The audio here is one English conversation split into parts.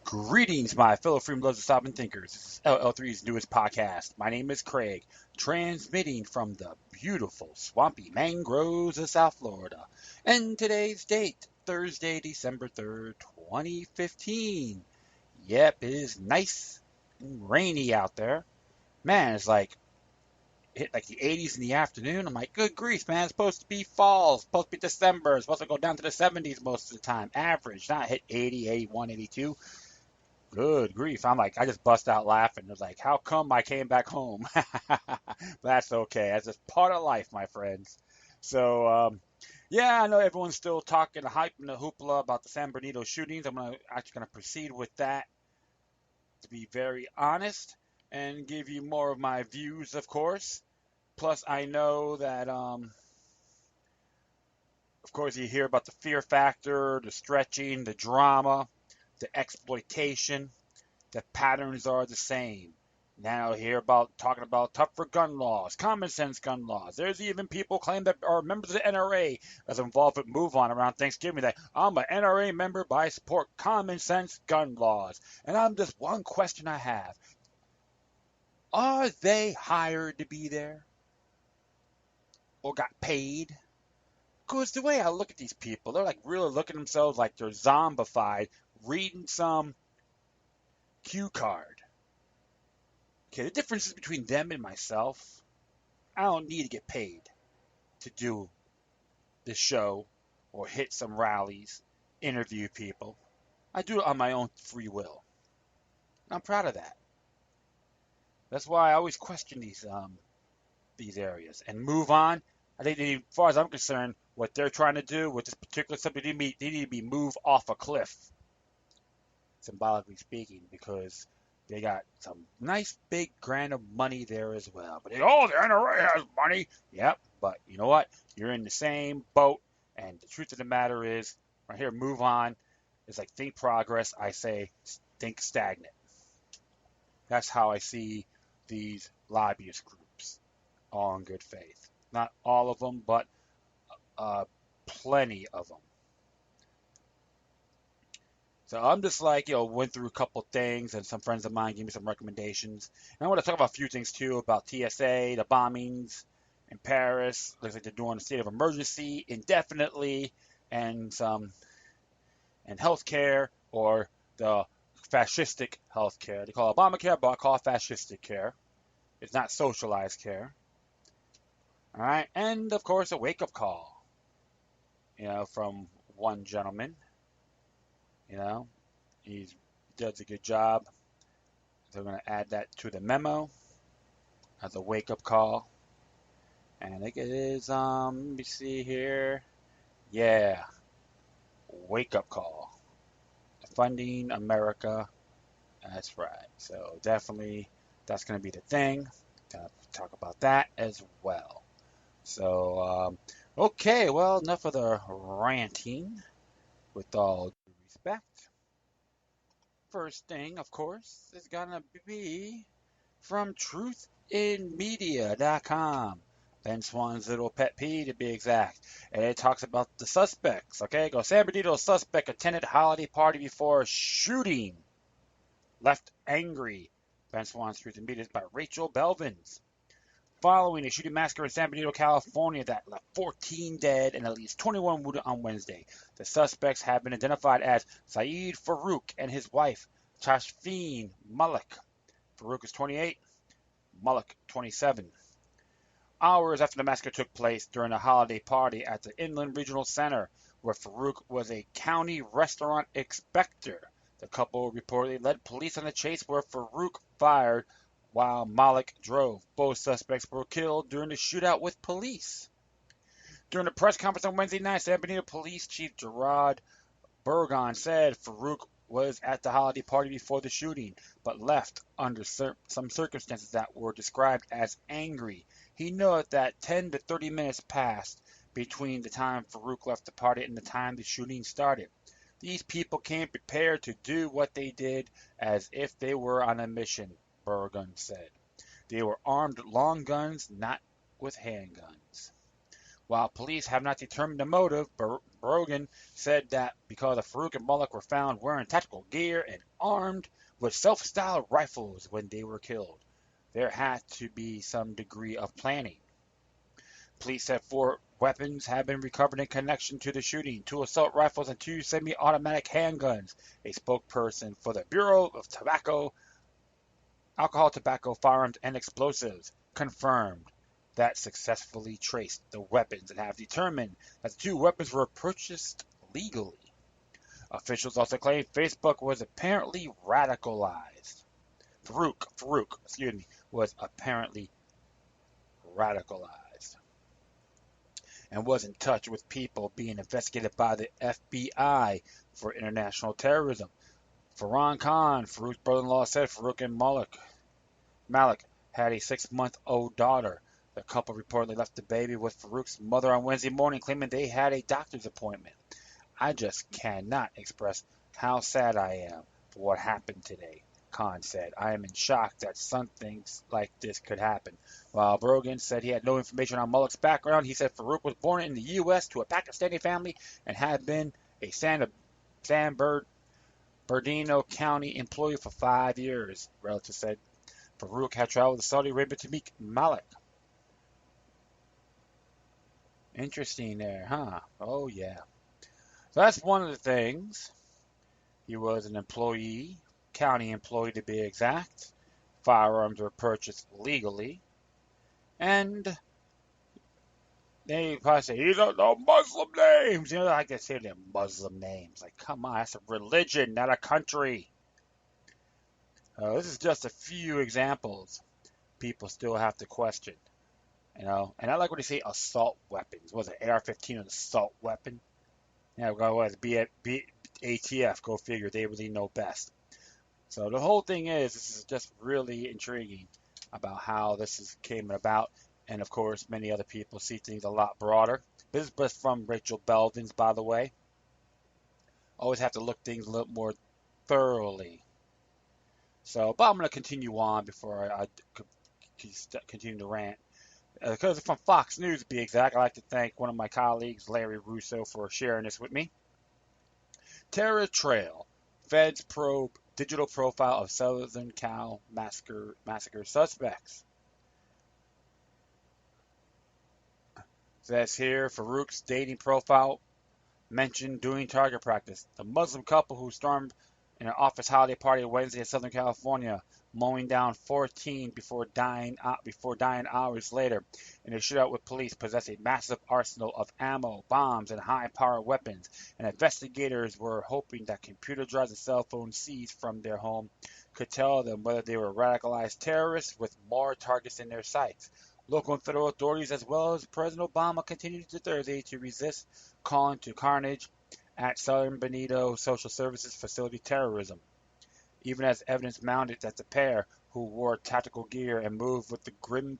Greetings, my fellow freedom lovers and sovereign thinkers. This is LL3's newest podcast. My name is Craig, transmitting from the beautiful swampy mangroves of South Florida. And today's date, Thursday, December 3rd, 2015. Yep, it is nice and rainy out there. Man, it's like hit like the 80s in the afternoon. I'm like, good grief, man. It's supposed to be fall. It's supposed to be December. It's supposed to go down to the 70s most of the time. Average, not hit 80, 81, 82. Good grief. I'm like, I just bust out laughing. It was like, how come I came back home? That's okay. That's just part of life, my friends. Yeah, I know everyone's still talking the hype and the hoopla about the San Bernardino shootings. Actually gonna proceed with that to be very honest and give you more of my views, of course. Plus, I know that, of course, you hear about the fear factor, the stretching, the drama, the exploitation. The patterns are the same. Now hear about talking about tougher gun laws, common sense gun laws. There's even people claim that are members of the NRA as involved with Move On around Thanksgiving that I'm an NRA member but I support common sense gun laws. And I'm just one question I have. Are they hired to be there? Or got paid? Because the way I look at these people, they're like really looking at themselves like they're zombified, reading some cue card. Okay, the difference is between them and myself. I don't need to get paid to do this show or hit some rallies, interview people. I do it on my own free will. I'm proud of that. That's why I always question these areas and move on. I think, as far as I'm concerned, what they're trying to do with this particular subject, they need to be moved off a cliff, symbolically speaking, because they got some nice big grant of money there as well. But the NRA has money. Yep, but you know what? You're in the same boat. And the truth of the matter is, right here, move on. It's like think progress. I say think stagnant. That's how I see these lobbyist groups, all in good faith. Not all of them, but plenty of them. So I'm just like, went through a couple things and some friends of mine gave me some recommendations. And I want to talk about a few things too about TSA, the bombings in Paris. Looks like they're doing a state of emergency indefinitely and healthcare or the fascistic healthcare. They call it Obamacare, but I call it fascistic care. It's not socialized care. All right. And of course, a wake-up call, from one gentleman. He does a good job. They're going to add that to the memo as a wake-up call. And I think it is, let me see here. Yeah, wake-up call. Funding America. That's right. So definitely that's going to be the thing. Gonna talk about that as well. So, okay, well, enough of the ranting with all due respect. First thing, of course, is gonna be from truthinmedia.com. Ben Swan's little pet peeve to be exact. And it talks about the suspects. Okay, go San Bernardino suspect attended holiday party before shooting. Left angry. Ben Swan's Truth in Media is by Rachel Belvins. Following a shooting massacre in San Bernardino, California that left 14 dead and at least 21 wounded on Wednesday. The suspects have been identified as Saeed Farouk and his wife, Tashfeen Malik. Farouk is 28, Malik 27. Hours after the massacre took place during a holiday party at the Inland Regional Center, where Farouk was a county restaurant inspector. The couple reportedly led police on a chase where Farouk fired while Malik drove. Both suspects were killed during the shootout with police. During a press conference on Wednesday night, San Bernardino Police Chief Gerard Burgon said Farouk was at the holiday party before the shooting, but left under some circumstances that were described as angry. He noted that 10 to 30 minutes passed between the time Farouk left the party and the time the shooting started. These people came prepared to do what they did as if they were on a mission, Burgon said. They were armed with long guns, not with handguns. While police have not determined the motive, Brogan said that because Farouk and Malik were found wearing tactical gear and armed with self-styled rifles when they were killed, there had to be some degree of planning. Police said 4 weapons have been recovered in connection to the shooting: 2 assault rifles and 2 semi-automatic handguns. A spokesperson for the Bureau of Alcohol, Tobacco, Firearms, and Explosives confirmed that successfully traced the weapons and have determined that the 2 weapons were purchased legally. Officials also claim Facebook was apparently radicalized. Farouk, was apparently radicalized and was in touch with people being investigated by the FBI for international terrorism. Farhan Khan, Farouk's brother-in-law, said Farouk and Malik had a 6-month-old daughter. The couple reportedly left the baby with Farouk's mother on Wednesday morning, claiming they had a doctor's appointment. I just cannot express how sad I am for what happened today, Khan said. I am in shock that something like this could happen. While Brogan said he had no information on Malik's background, he said Farouk was born in the U.S. to a Pakistani family and had been a San Bernardino County employee for 5 years, relatives said. Farouk had traveled to Saudi Arabia to meet Malik. Interesting there, huh? Oh, yeah. So that's one of the things. He was an employee, county employee to be exact. Firearms were purchased legally. And they probably say, these are no Muslim names. You know, like they say they're Muslim names. Like, come on, that's a religion, not a country. This is just a few examples people still have to question. You know, and I like when they say assault weapons. Was it AR-15 an assault weapon? Yeah, well, it was ATF, go figure, they really know best. So the whole thing is, this is just really intriguing about how this came about. And of course, many other people see things a lot broader. This is just from Rachel Belden's, by the way. Always have to look things a little more thoroughly. So, but I'm going to continue on before I continue to rant. Because it's from Fox News, to be exact, I'd like to thank one of my colleagues, Larry Russo, for sharing this with me. Terror Trail. Feds probe digital profile of Southern Cal massacre suspects. Says here, Farouk's dating profile mentioned doing target practice. The Muslim couple who stormed an office holiday party Wednesday in Southern California, mowing down 14 before dying hours later in a shootout with police, possessed a massive arsenal of ammo, bombs, and high-powered weapons, and investigators were hoping that computer drives and cell phones seized from their home could tell them whether they were radicalized terrorists with more targets in their sights. Local and federal authorities, as well as President Obama, continued to Thursday to resist calling to carnage at Southern Bernardino Social Services Facility terrorism, even as evidence mounted that the pair, who wore tactical gear and moved with the grim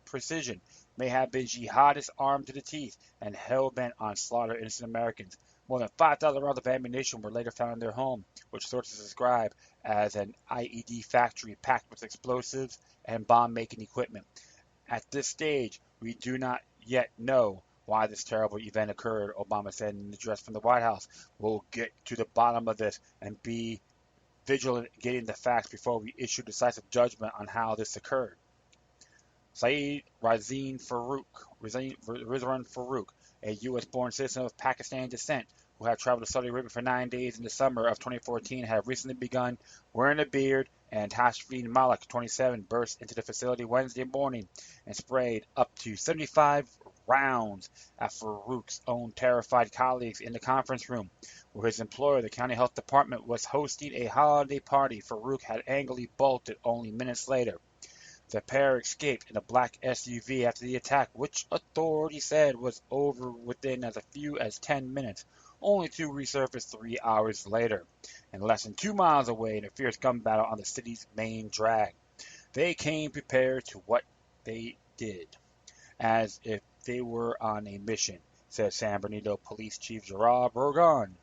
precision, may have been jihadists armed to the teeth and hell-bent on slaughter innocent Americans. More than 5,000 rounds of ammunition were later found in their home, which sources describe as an IED factory packed with explosives and bomb-making equipment. At this stage, we do not yet know why this terrible event occurred, Obama said in an address from the White House. We'll get to the bottom of this and be vigilant getting the facts before we issue decisive judgment on how this occurred. Saeed Rizwan Farouk, a U.S.-born citizen of Pakistani descent who had traveled to Saudi Arabia for 9 days in the summer of 2014, had recently begun wearing a beard, and Hashfin Malik, 27, burst into the facility Wednesday morning and sprayed up to 75 rounds at Farouk's own terrified colleagues in the conference room, where his employer, the county health department, was hosting a holiday party. Farouk had angrily bolted only minutes later. The pair escaped in a black SUV after the attack, which authorities said was over within as few as 10 minutes, only to resurface 3 hours later, and less than 2 miles away in a fierce gun battle on the city's main drag. They came prepared to what they did, as if they were on a mission, said San Bernardino Police Chief Gerard Brogan,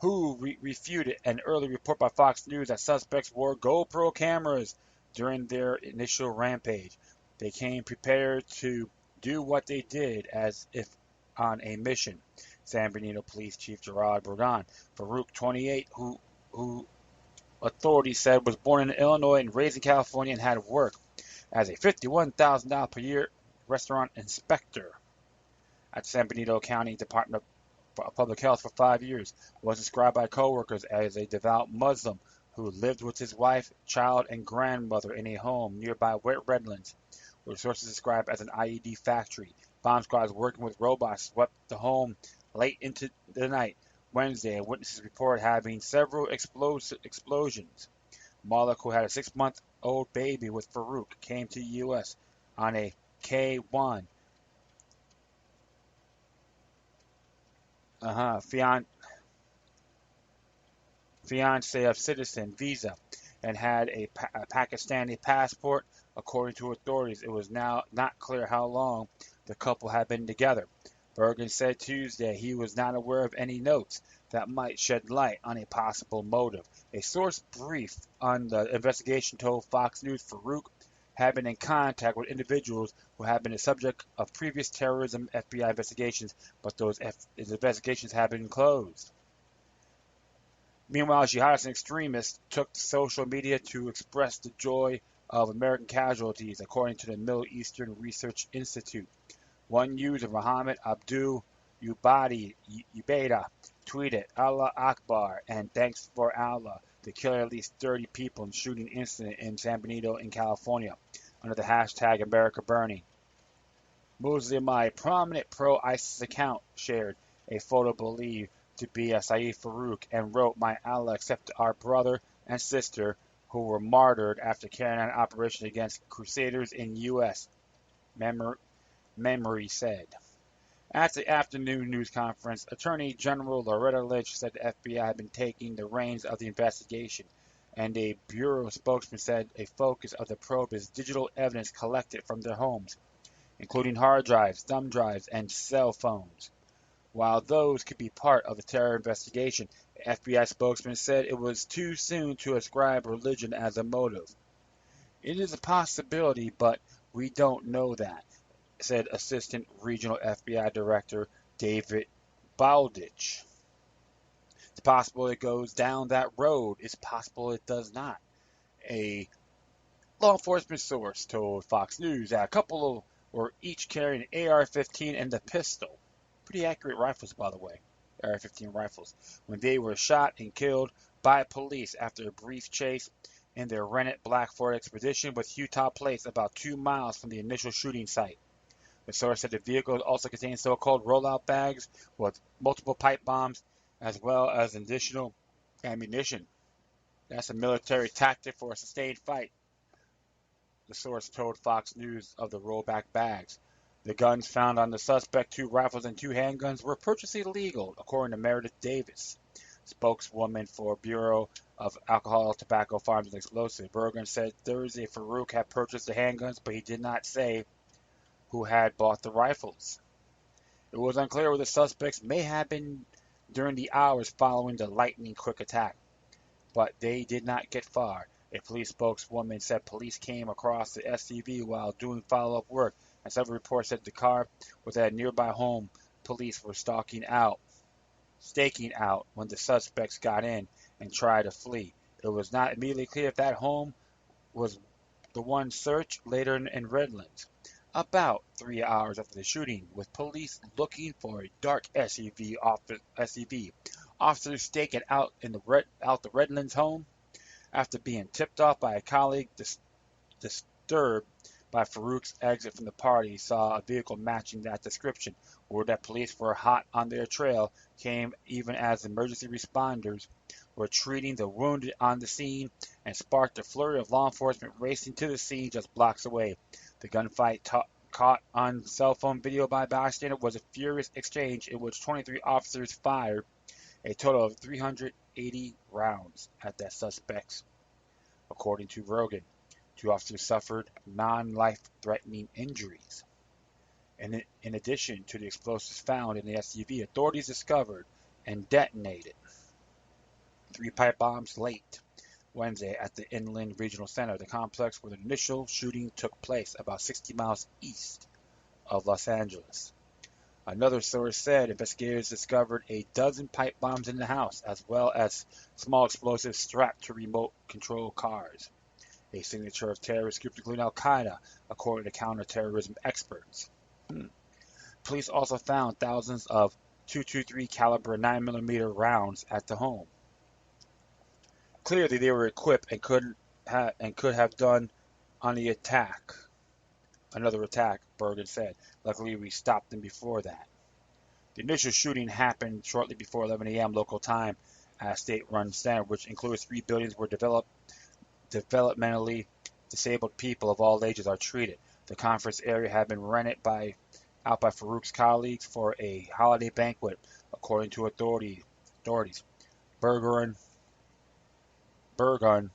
who refuted an early report by Fox News that suspects wore GoPro cameras during their initial rampage. They came prepared to do what they did as if on a mission, San Bernardino Police Chief Gerard Bourdon. Farouk, 28, who authorities said was born in Illinois and raised in California and had worked as a $51,000 per year restaurant inspector at San Bernardino County Department of Public Health for 5 years, was described by coworkers as a devout Muslim who lived with his wife, child, and grandmother in a home nearby Wet Redlands, where sources describe as an IED factory. Bomb squads working with robots swept the home late into the night Wednesday, and witnesses report having several explosions. Malik, who had a 6-month-old baby with Farouk, came to the U.S. on a K-1 fiance of citizen visa and had a Pakistani passport. According to authorities, it was now not clear how long the couple had been together. Bergen said Tuesday he was not aware of any notes that might shed light on a possible motive. A source briefed on the investigation told Fox News Farouk had been in contact with individuals who had been the subject of previous terrorism FBI investigations, but those investigations have been closed. Meanwhile, jihadists and extremists took to social media to express the joy of American casualties, according to the Middle Eastern Research Institute. One user, Mohammed Abdul Ubeda, tweeted, "Allah Akbar," and "Thanks for Allah," to kill at least 30 people in shooting incident in San Benito in California, under the hashtag America Burning. Muslimai, a prominent pro-ISIS account, shared a photo believed to be of Saeed Farouk and wrote, "My Allah accept our brother and sister who were martyred after carrying out an operation against crusaders in U.S." Memory said. At the afternoon news conference, Attorney General Loretta Lynch said the FBI had been taking the reins of the investigation, and a bureau spokesman said a focus of the probe is digital evidence collected from their homes, including hard drives, thumb drives, and cell phones. While those could be part of the terror investigation, the FBI spokesman said it was too soon to ascribe religion as a motive. "It is a possibility, but we don't know that," said Assistant Regional FBI Director David Baldich. "It's possible it goes down that road. It's possible it does not." A law enforcement source told Fox News that a couple were each carrying an AR-15 and a pistol. Pretty accurate rifles, by the way, AR-15 rifles, when they were shot and killed by police after a brief chase in their rented black Ford Expedition with Utah plates about 2 miles from the initial shooting site. The source said the vehicle also contained so-called rollout bags with multiple pipe bombs, as well as additional ammunition. "That's a military tactic for a sustained fight," the source told Fox News of the rollback bags. The guns found on the suspect, 2 rifles and 2 handguns, were purchased illegal, according to Meredith Davis, spokeswoman for Bureau of Alcohol, Tobacco, Farms, and Explosives. Bergen said Thursday Farouk had purchased the handguns, but he did not say who had bought the rifles. It was unclear whether the suspects may have been during the hours following the lightning-quick attack, but they did not get far. A police spokeswoman said police came across the SUV while doing follow-up work, and several reports said the car was at a nearby home. Police were staking out when the suspects got in and tried to flee. It was not immediately clear if that home was the one searched later in Redlands. About 3 hours after the shooting, with police looking for a dark SUV, officers staking out the Redlands home after being tipped off by a colleague disturbed by Farouk's exit from the party, saw a vehicle matching that description. Word that police were hot on their trail came even as emergency responders were treating the wounded on the scene and sparked a flurry of law enforcement racing to the scene just blocks away. The gunfight caught on cell phone video by bystander was a furious exchange in which 23 officers fired a total of 380 rounds at the suspects, according to Rogan. 2 officers suffered non-life-threatening injuries. In addition to the explosives found in the SUV, authorities discovered and detonated 3 pipe bombs late Wednesday at the Inland Regional Center, the complex where the initial shooting took place, about 60 miles east of Los Angeles. Another source said investigators discovered a dozen pipe bombs in the house, as well as small explosives strapped to remote control cars, a signature of terrorist groups including Al-Qaeda, according to counterterrorism experts. Police also found thousands of .223 caliber 9mm rounds at the home. Clearly, they were equipped and could have done on the attack. Another attack, Bergen said. Luckily, we stopped them before that. The initial shooting happened shortly before 11 a.m. local time at a state-run center, which includes 3 buildings where developmentally disabled people of all ages are treated. The conference area had been rented out by Farouk's colleagues for a holiday banquet, according to authorities. Bergen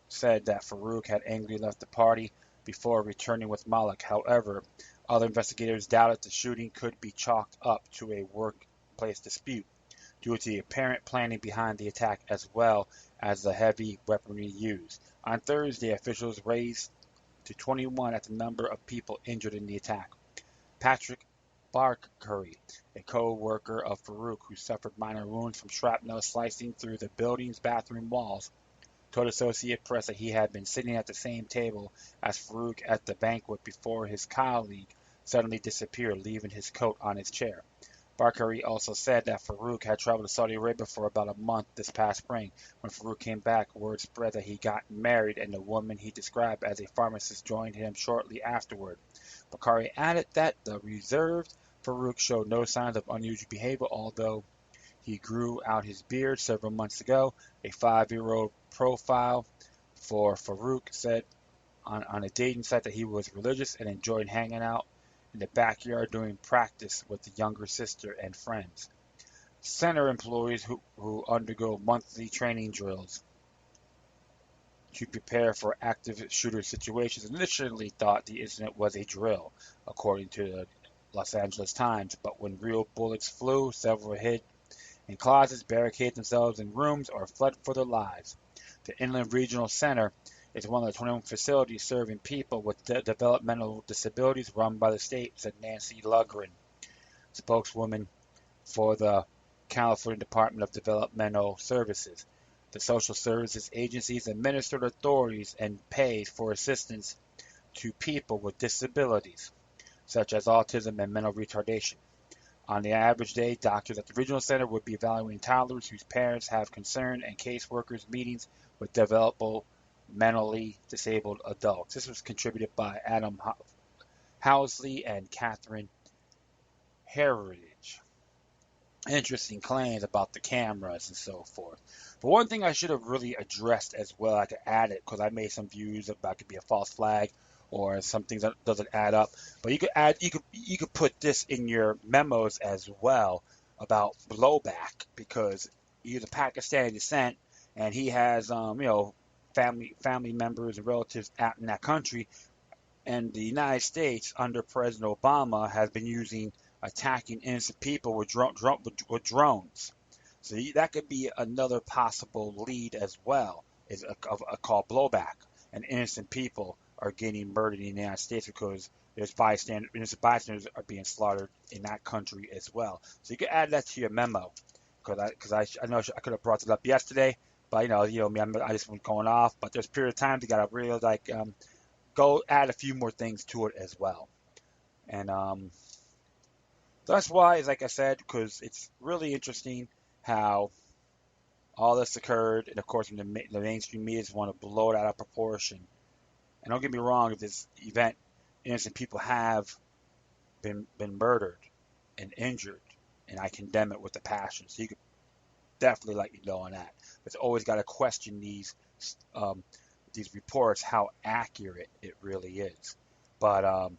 said that Farouk had angrily left the party before returning with Malik. However, other investigators doubted the shooting could be chalked up to a workplace dispute due to the apparent planning behind the attack as well as the heavy weaponry used. On Thursday, officials raised to 21 at the number of people injured in the attack. Patrick Barkari, a co-worker of Farouk who suffered minor wounds from shrapnel slicing through the building's bathroom walls, told Associated Press that he had been sitting at the same table as Farouk at the banquet before his colleague suddenly disappeared, leaving his coat on his chair. Barkari also said that Farouk had traveled to Saudi Arabia for about a month this past spring. When Farouk came back, word spread that he got married, and the woman he described as a pharmacist joined him shortly afterward. Barkari added that the reserved Farouk showed no signs of unusual behavior, although he grew out his beard several months ago. A 5-year-old profile for Farouk said on a dating site that he was religious and enjoyed hanging out in the backyard doing practice with the younger sister and friends. Center employees who undergo monthly training drills to prepare for active shooter situations initially thought the incident was a drill, according to the Los Angeles Times, but when real bullets flew, several hid in closets, barricaded themselves in rooms, or fled for their lives. The Inland Regional Center is one of the 21 facilities serving people with developmental disabilities run by the state, said Nancy Lugren, spokeswoman for the California Department of Developmental Services. The social services agencies administer authorities and pays for assistance to people with disabilities, such as autism and mental retardation. On the average day, doctors at the regional center would be evaluating toddlers whose parents have concern and caseworkers meetings with developmentally disabled adults. This was contributed by Adam Housley and Catherine Heritage. Interesting claims about the cameras and so forth. But one thing I should have really addressed as well, I could add it because I made some views about it could be a false flag or some things that doesn't add up. But you could put this in your memos as well about blowback because he's of Pakistani descent and he has family members and relatives out in that country, and the United States under President Obama has been attacking innocent people with drones. So that could be another possible lead as well, is a call blowback. And innocent people are getting murdered in the United States because innocent bystanders are being slaughtered in that country as well. So you can add that to your memo, because I know I could have brought it up yesterday, but me, I just went going off. But there's a period of time you gotta really go add a few more things to it as well, and that's why, like I said, because it's really interesting how all this occurred, and of course, when the mainstream media want to blow it out of proportion. And don't get me wrong, if this event, innocent people have been murdered and injured, and I condemn it with a passion. So you could definitely let me know on that. But always got to question these reports, how accurate it really is. But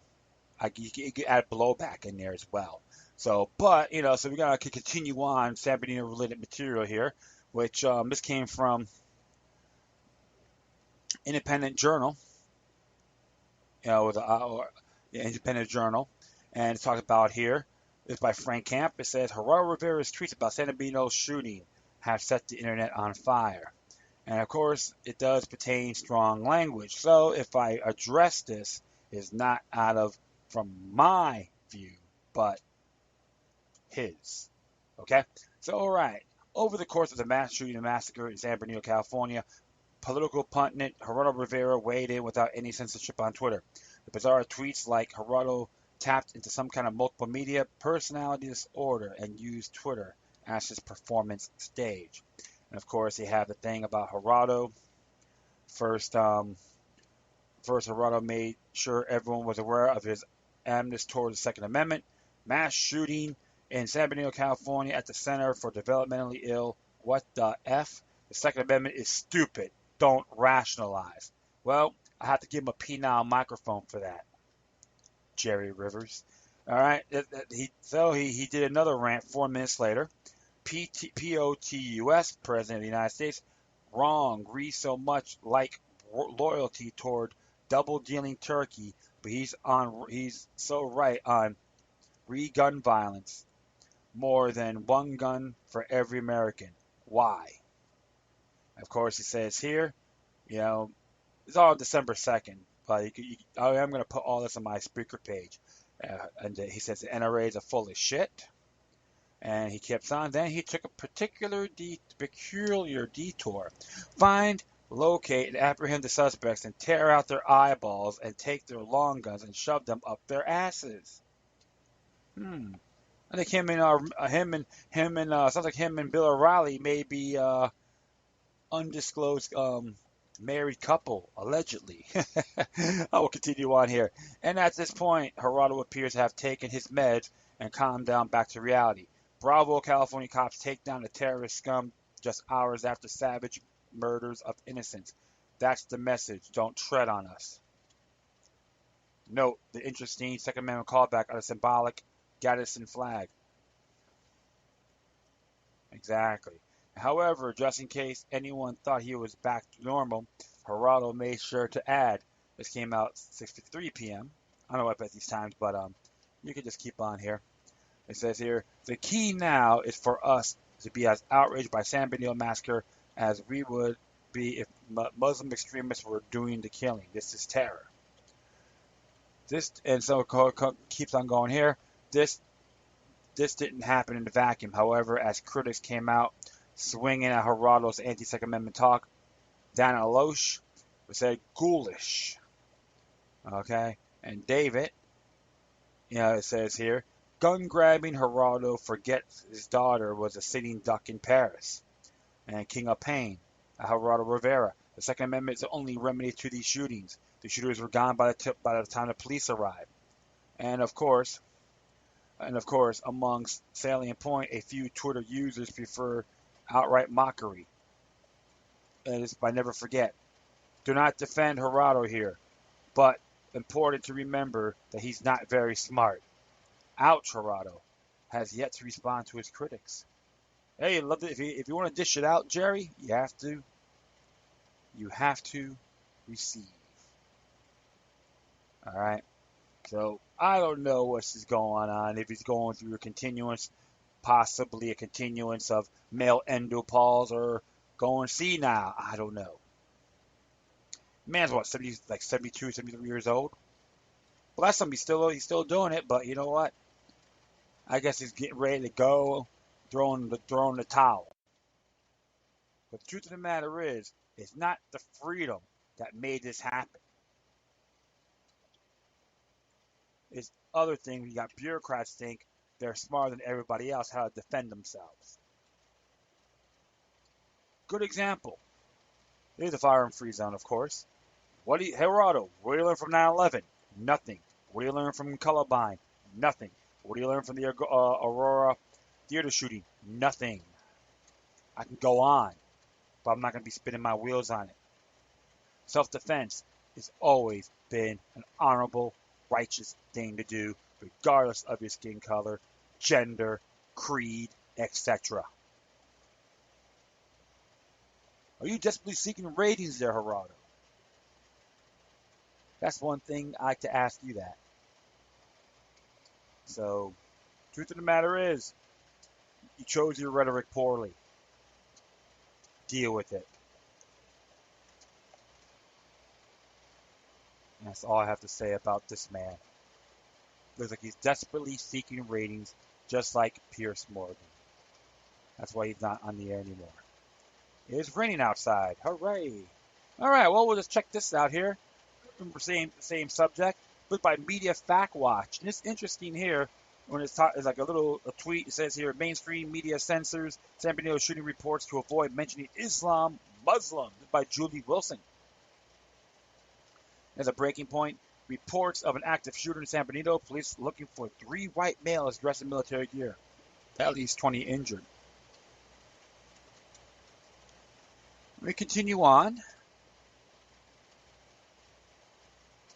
you can add blowback in there as well. So, but, so we're going to continue on San Bernardino related material here, which this came from Independent Journal, with Independent Journal, and it's talked about here. It's by Frank Camp. It says, Gerardo Rivera's tweets about San Bernardino's shooting have set the internet on fire. And of course, it does pertain strong language. So if I address this, is not from my view, but his. Okay? So, all right. Over the course of the mass shooting and massacre in San Bernardino, California, political pundit Gerardo Rivera weighed in without any censorship on Twitter. The bizarre tweets like Gerardo tapped into some kind of multiple media personality disorder and used Twitter as his performance stage. And of course, they have the thing about Gerardo. First, Gerardo made sure everyone was aware of his animus towards the Second Amendment. Mass shooting in San Bernardino, California at the Center for Developmentally Ill. What the F? The Second Amendment is stupid. Don't rationalize. Well, I have to give him a penile microphone for that, Jerry Rivers. All right. He did another rant 4 minutes later. POTUS, President of the United States, wrong. Reads so much like loyalty toward double-dealing Turkey, but he's so right on gun violence. More than one gun for every American. Why? Of course, he says here, it's all December 2nd, but I'm going to put all this on my speaker page. And he says the NRA is full of shit. And he keeps on. Then he took a peculiar detour. Find, locate, and apprehend the suspects and tear out their eyeballs and take their long guns and shove them up their asses. I think sounds like him and Bill O'Reilly may be undisclosed married couple, allegedly. I will continue on here. And at this point, Gerardo appears to have taken his meds and calmed down back to reality. Bravo, California cops take down the terrorist scum just hours after savage murders of innocents. That's the message. Don't tread on us. Note the interesting Second Amendment callback on a symbolic Gadsden flag. Exactly. However, just in case anyone thought he was back to normal, Gerardo made sure to add, this came out 6:53 p.m. I don't know what at these times, but you can just keep on here. It says here, the key now is for us to be as outraged by San Bernardino massacre as we would be if Muslim extremists were doing the killing. This is terror. Keeps on going here. This didn't happen in a vacuum. However, as critics came out swinging at Gerardo's anti-Second Amendment talk, Dana Loesch said ghoulish. Okay, and David, it says here, gun-grabbing Gerardo forgets his daughter was a sitting duck in Paris. And King of Pain, Gerardo Rivera. The Second Amendment is the only remedy to these shootings. The shooters were gone by the time the police arrived. And of course, amongst salient point, a few Twitter users prefer outright mockery. And it's by never forget. Do not defend Gerardo here, but important to remember that he's not very smart. Ouch, Gerardo has yet to respond to his critics. Hey, if you want to dish it out, Jerry, you have to receive. All right. So I don't know what's going on. If he's going through possibly a continuance of male endopause or going senile. I don't know. Man's what, 72, 73 years old? Well, that's something he's still doing it, but you know what? I guess he's getting ready to go, throwing the towel. But the truth of the matter is, it's not the freedom that made this happen. It's other things. You got bureaucrats think they're smarter than everybody else how to defend themselves. Good example. There's a firearm-free zone, of course. Gerardo, what do you learn from 9/11? Nothing. What do you learn from Columbine? Nothing. What do you learn from the Aurora theater shooting? Nothing. I can go on, but I'm not going to be spinning my wheels on it. Self-defense has always been an honorable, righteous thing to do, regardless of your skin color, gender, creed, etc. Are you desperately seeking ratings there, Gerardo? That's one thing I like to ask you that. So, truth of the matter is, you chose your rhetoric poorly. Deal with it. And that's all I have to say about this man. Looks like he's desperately seeking ratings just like Pierce Morgan. That's why he's not on the air anymore. It's raining outside. Hooray! All right, well, we'll just check this out here. Same subject, but by Media Fact Watch. And it's interesting here when it's like a tweet. It says here, mainstream media censors San Bernardino shooting reports to avoid mentioning Muslim, by Julie Wilson. As a breaking point, reports of an active shooter in San Bernardino. Police looking for 3 white males dressed in military gear. At least 20 injured. We continue on.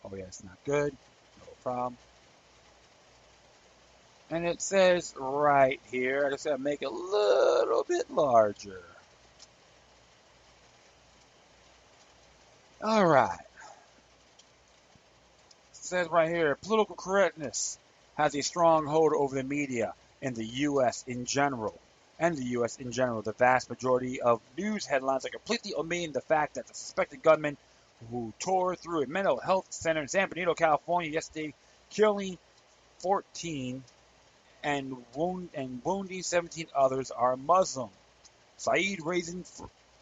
Oh yeah, it's not good. No problem. And it says right here, I just gotta make it a little bit larger. All right. It says right here, political correctness has a strong hold over the media in the U.S. in general. The vast majority of news headlines are completely omitting the fact that the suspected gunman who tore through a mental health center in San Bernardino, California yesterday, killing 14 and wounding 17 others are Muslim. Saeed Razin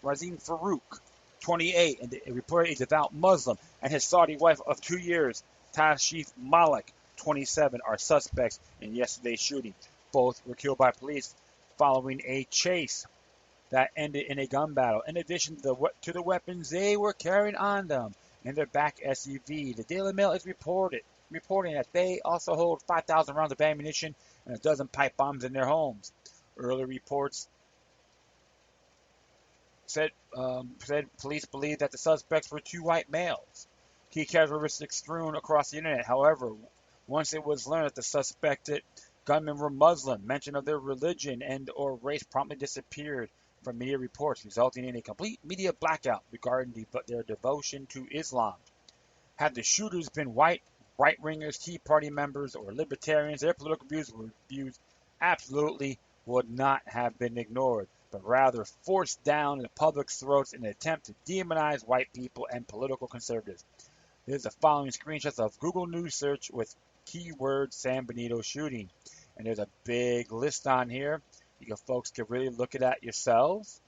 Farouk, 28, and reported a devout Muslim, and his Saudi wife of 2 years, Tashif Malik, 27, are suspects in yesterday's shooting. Both were killed by police following a chase that ended in a gun battle. In addition to the weapons they were carrying on them in their back SUV, the Daily Mail is reporting that they also hold 5,000 rounds of ammunition and a dozen pipe bombs in their homes. Early reports said police believed that the suspects were 2 white males. Key characteristics strewn across the internet. However, once it was learned that the suspected gunmen were Muslim, mention of their religion and or race promptly disappeared from media reports, resulting in a complete media blackout regarding their devotion to Islam. Had the shooters been white, right-wingers, Tea Party members, or libertarians, their political views absolutely would not have been ignored, but rather forced down the public's throats in an attempt to demonize white people and political conservatives. Here's the following screenshots of Google News search with keyword San Bernardino shooting. And there's a big list on here. You folks can really look at that yourselves.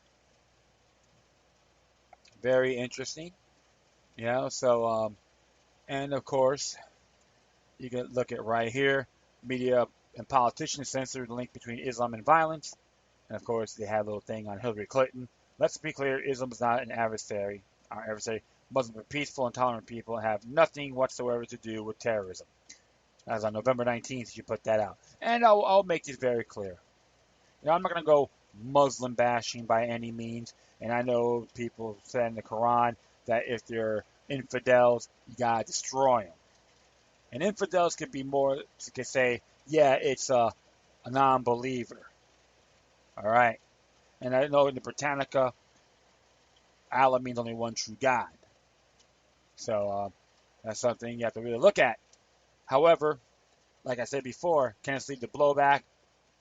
Very interesting. And of course, you can look at right here. Media and politicians censored the link between Islam and violence. And of course, they had a little thing on Hillary Clinton. Let's be clear, Islam is not an adversary. Our adversary. Muslims are peaceful and tolerant people and have nothing whatsoever to do with terrorism. As on November 19th, you put that out. And I'll make this very clear. I'm not going to go Muslim bashing by any means. And I know people say in the Quran that if they're infidels, you got to destroy them. And infidels could be more, you could say, yeah, it's a non-believer. All right. And I know in the Britannica, Allah means only one true God. So that's something you have to really look at. However, like I said before, can it lead to blowback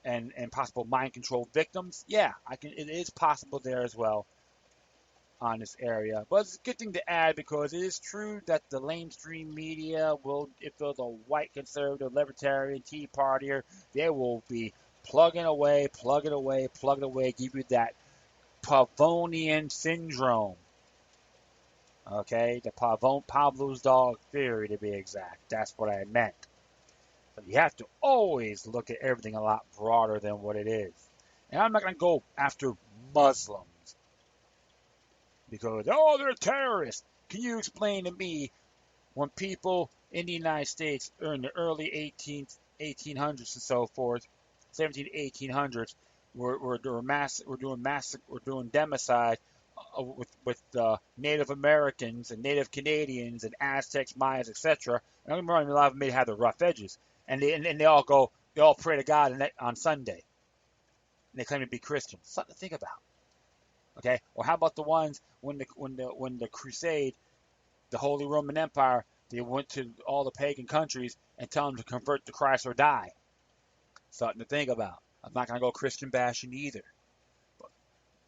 and possible mind control victims? Yeah, it is possible there as well on this area. But it's a good thing to add because it is true that the mainstream media will, if they're the white conservative, libertarian, Tea Partier, they will be plugging away, give you that Pavonian syndrome. Okay, the Pavlov's dog theory to be exact. That's what I meant. But you have to always look at everything a lot broader than what it is. And I'm not going to go after Muslims because, they're terrorists. Can you explain to me when people in the United States in the early 1800s and so forth, 17 to 1800s, were doing democide with Native Americans and Native Canadians and Aztecs, Mayas, etc. And I remember a lot of them may have the rough edges, and they all pray to God on Sunday, and they claim to be Christians. Something to think about. Okay, or how about the ones when the Crusade, the Holy Roman Empire, they went to all the pagan countries and tell them to convert to Christ or die. Something to think about. I'm not gonna go Christian bashing either.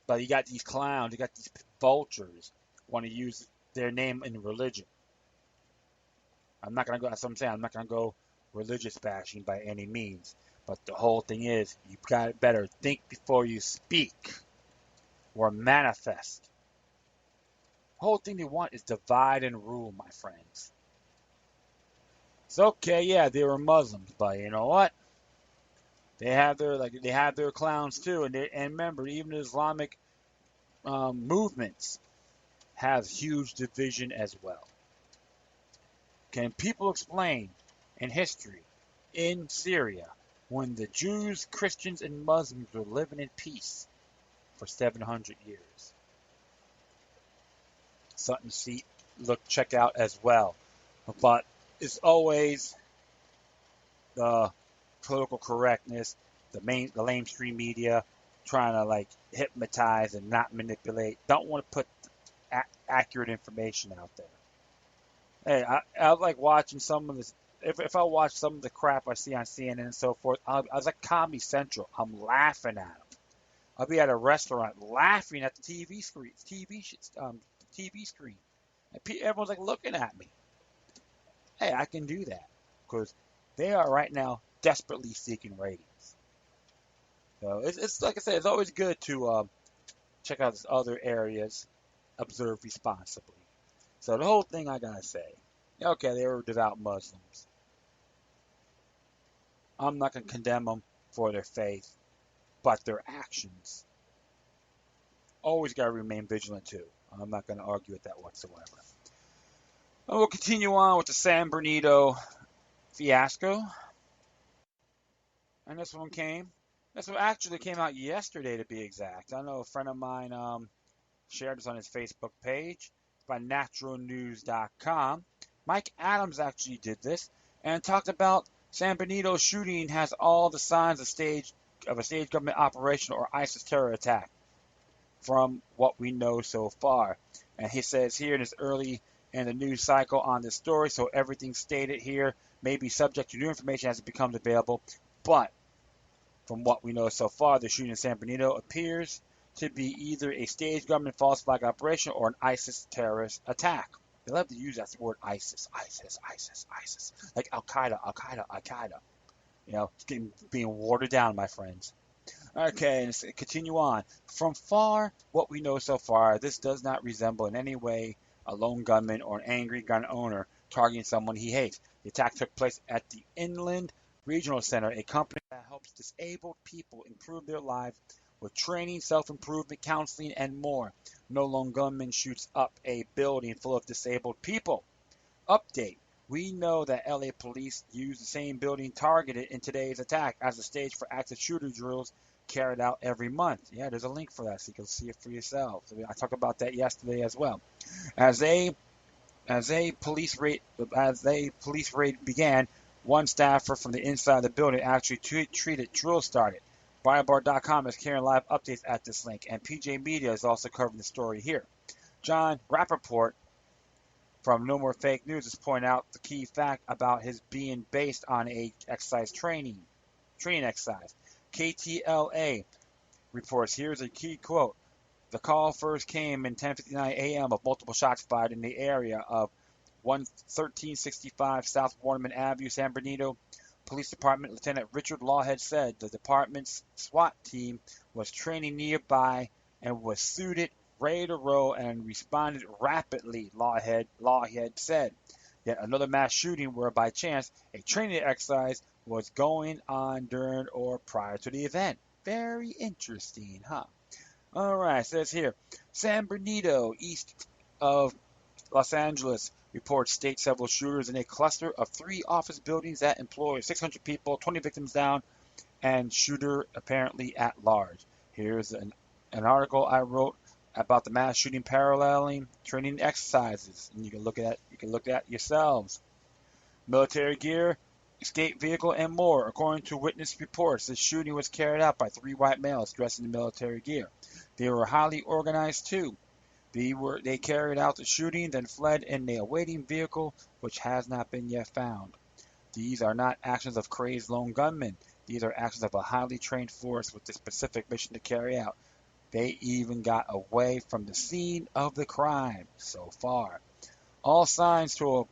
But you got these clowns, you got these vultures want to use their name in religion. I'm not going to go, that's what I'm saying, I'm not going to go religious bashing by any means. But the whole thing is, you got better think before you speak or manifest. The whole thing they want is divide and rule, my friends. It's okay, yeah, they were Muslims, but you know what? They have their clowns too, and remember, even the Islamic movements have huge division as well. Can people explain in history in Syria when the Jews, Christians, and Muslims were living in peace for 700 years? Something to see, check out as well. But it's always the political correctness, the mainstream media trying to like hypnotize and not manipulate. Don't want to put accurate information out there. Hey, I like watching some of this. If I watch some of the crap I see on CNN and so forth, I was like Comedy Central. I'm laughing at them. I'll be at a restaurant laughing at the TV screen, TV screen, and everyone's like looking at me. Hey, I can do that because they are right now desperately seeking ratings. So it's like I said, it's always good to check out these other areas, observe responsibly. So the whole thing I gotta say, okay, they were devout Muslims. I'm not gonna condemn them for their faith, but their actions always gotta remain vigilant too. I'm not gonna argue with that whatsoever. And we'll continue on with the San Bernardino fiasco. And this one came. This one actually came out yesterday, to be exact. I know a friend of mine shared this on his Facebook page by naturalnews.com. Mike Adams actually did this and talked about San Bernardino shooting has all the signs of a stage government operation or ISIS terror attack from what we know so far. And he says here in his early in the news cycle on this story, so everything stated here may be subject to new information as it becomes available, but from what we know so far, the shooting in San Bernardino appears to be either a staged government false flag operation or an ISIS terrorist attack. They love to use that word ISIS, ISIS, ISIS, ISIS. Like Al Qaeda, Al Qaeda, Al Qaeda. You know, it's being watered down, my friends. Okay, and continue on. From what we know so far, this does not resemble in any way a lone gunman or an angry gun owner targeting someone he hates. The attack took place at the Inland Regional Center, a company that helps disabled people improve their lives with training, self-improvement, counseling, and more. No lone gunman shoots up a building full of disabled people. Update. We know that LA police used the same building targeted in today's attack as a stage for active shooter drills carried out every month. Yeah, there's a link for that so you can see it for yourselves. I talked about that yesterday as well. As a police raid began, one staffer from the inside of the building actually tweeted drill started. Breitbart.com is carrying live updates at this link, and PJ Media is also covering the story here. John Rappaport from No More Fake News is pointing out the key fact about his being based on a exercise training exercise. KTLA reports, here's a key quote. The call first came in 10:59 a.m. of multiple shots fired in the area of 1365 South Waterman Avenue, San Bernardino. Police Department Lieutenant Richard Lawhead said the department's SWAT team was training nearby and was suited, ready to roll, and responded rapidly, Lawhead said. Yet another mass shooting where by chance a training exercise was going on during or prior to the event. Very interesting, huh? All right, it says here, San Bernardino, east of Los Angeles, reports state several shooters in a cluster of 3 office buildings that employ 600 people, 20 victims down, and shooter apparently at large. Here's an article I wrote about the mass shooting paralleling training exercises, and you can look at yourselves. Military gear, escape vehicle, and more. According to witness reports, the shooting was carried out by 3 white males dressed in military gear. They were highly organized too. They carried out the shooting, then fled in a awaiting vehicle, which has not been yet found. These are not actions of crazed lone gunmen. These are actions of a highly trained force with a specific mission to carry out. They even got away from the scene of the crime so far. All signs to a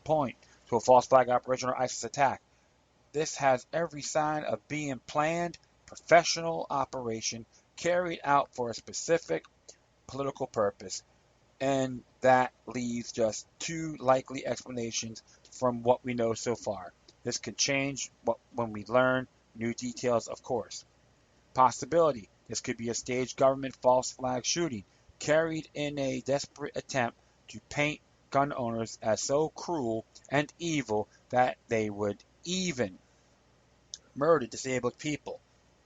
point to a false flag operation or ISIS attack. this has every sign of being planned, professional operation carried out for a specific political purpose. And that leaves just two likely explanations from what we know so far. This could change when we learn new details, of course. Possibility: this could be a staged government false flag shooting carried in a desperate attempt to paint gun owners as so cruel and evil that they would even murder disabled people.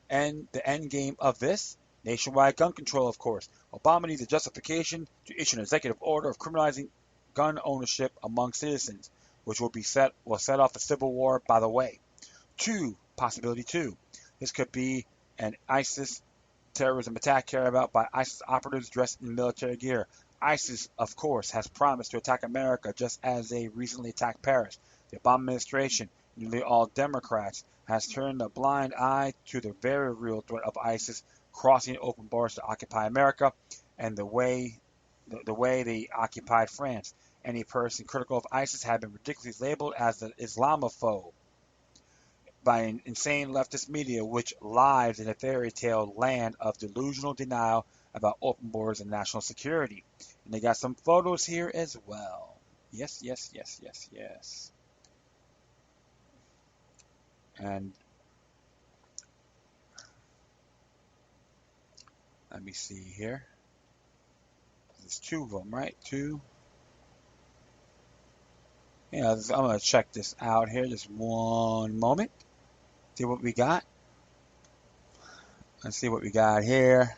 And the end game of this? Nationwide gun control, of course. Obama needs a justification to issue an executive order of criminalizing gun ownership among citizens, which will set off a civil war, by the way. Possibility two. This could be an ISIS terrorism attack carried out by ISIS operatives dressed in military gear. ISIS, of course, has promised to attack America just as they recently attacked Paris. The Obama administration, nearly all Democrats, has turned a blind eye to the very real threat of ISIS crossing open borders to occupy America and the way they occupied France. Any person critical of ISIS had been ridiculously labeled as an Islamophobe by an insane leftist media which lives in a fairy tale land of delusional denial about open borders and national security. And they got some photos here as well. Yes, yes, yes, yes, yes. And let me see here. There's two of them, right? Two. Yeah, I'm going to check this out here. Just one moment. See what we got. Let's see what we got here.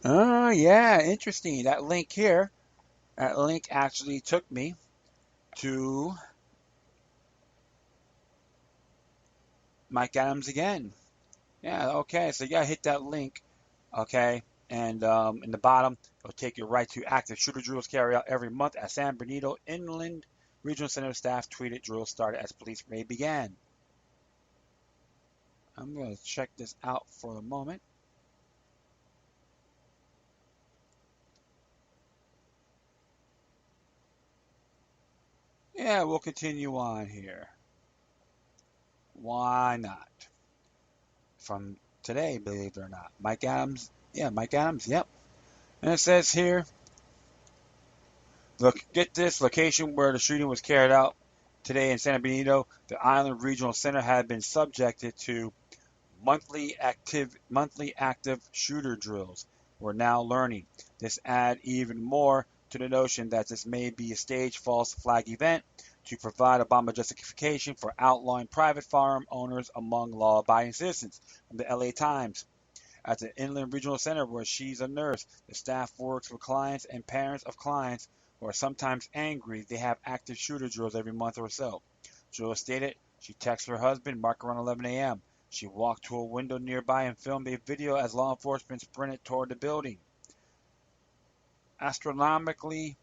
Oh, yeah, interesting. That link here, that link actually took me to Mike Adams again. Yeah, okay, so you gotta hit that link, okay, and in the bottom, it'll take you right to active shooter drills carried out every month at San Bernardino Inland Regional Center. Staff tweeted drills started as police raid began. I'm going to check this out for a moment. Yeah, we'll continue on here. Why not? From today, believe it or not. Mike Adams, yeah, Mike Adams, yep. And it says here, look, get this, location where the shooting was carried out today in San Bernardino, the Island Regional Center had been subjected to monthly active shooter drills. We're now learning. This adds even more to the notion that this may be a staged false flag event to provide Obama justification for outlawing private firearm owners among law-abiding citizens. From the LA Times. At the Inland Regional Center, where she's a nurse, the staff works with clients and parents of clients who are sometimes angry. They have active shooter drills every month or so. Jill stated she texted her husband, Mark, around 11 a.m. She walked to a window nearby and filmed a video as law enforcement sprinted toward the building. Astronomically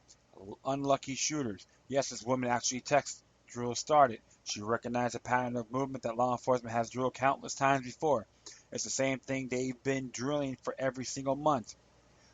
unlucky shooters. Yes, this woman actually texted drill started. She recognized a pattern of movement that law enforcement has drilled countless times before. It's the same thing they've been drilling for every single month.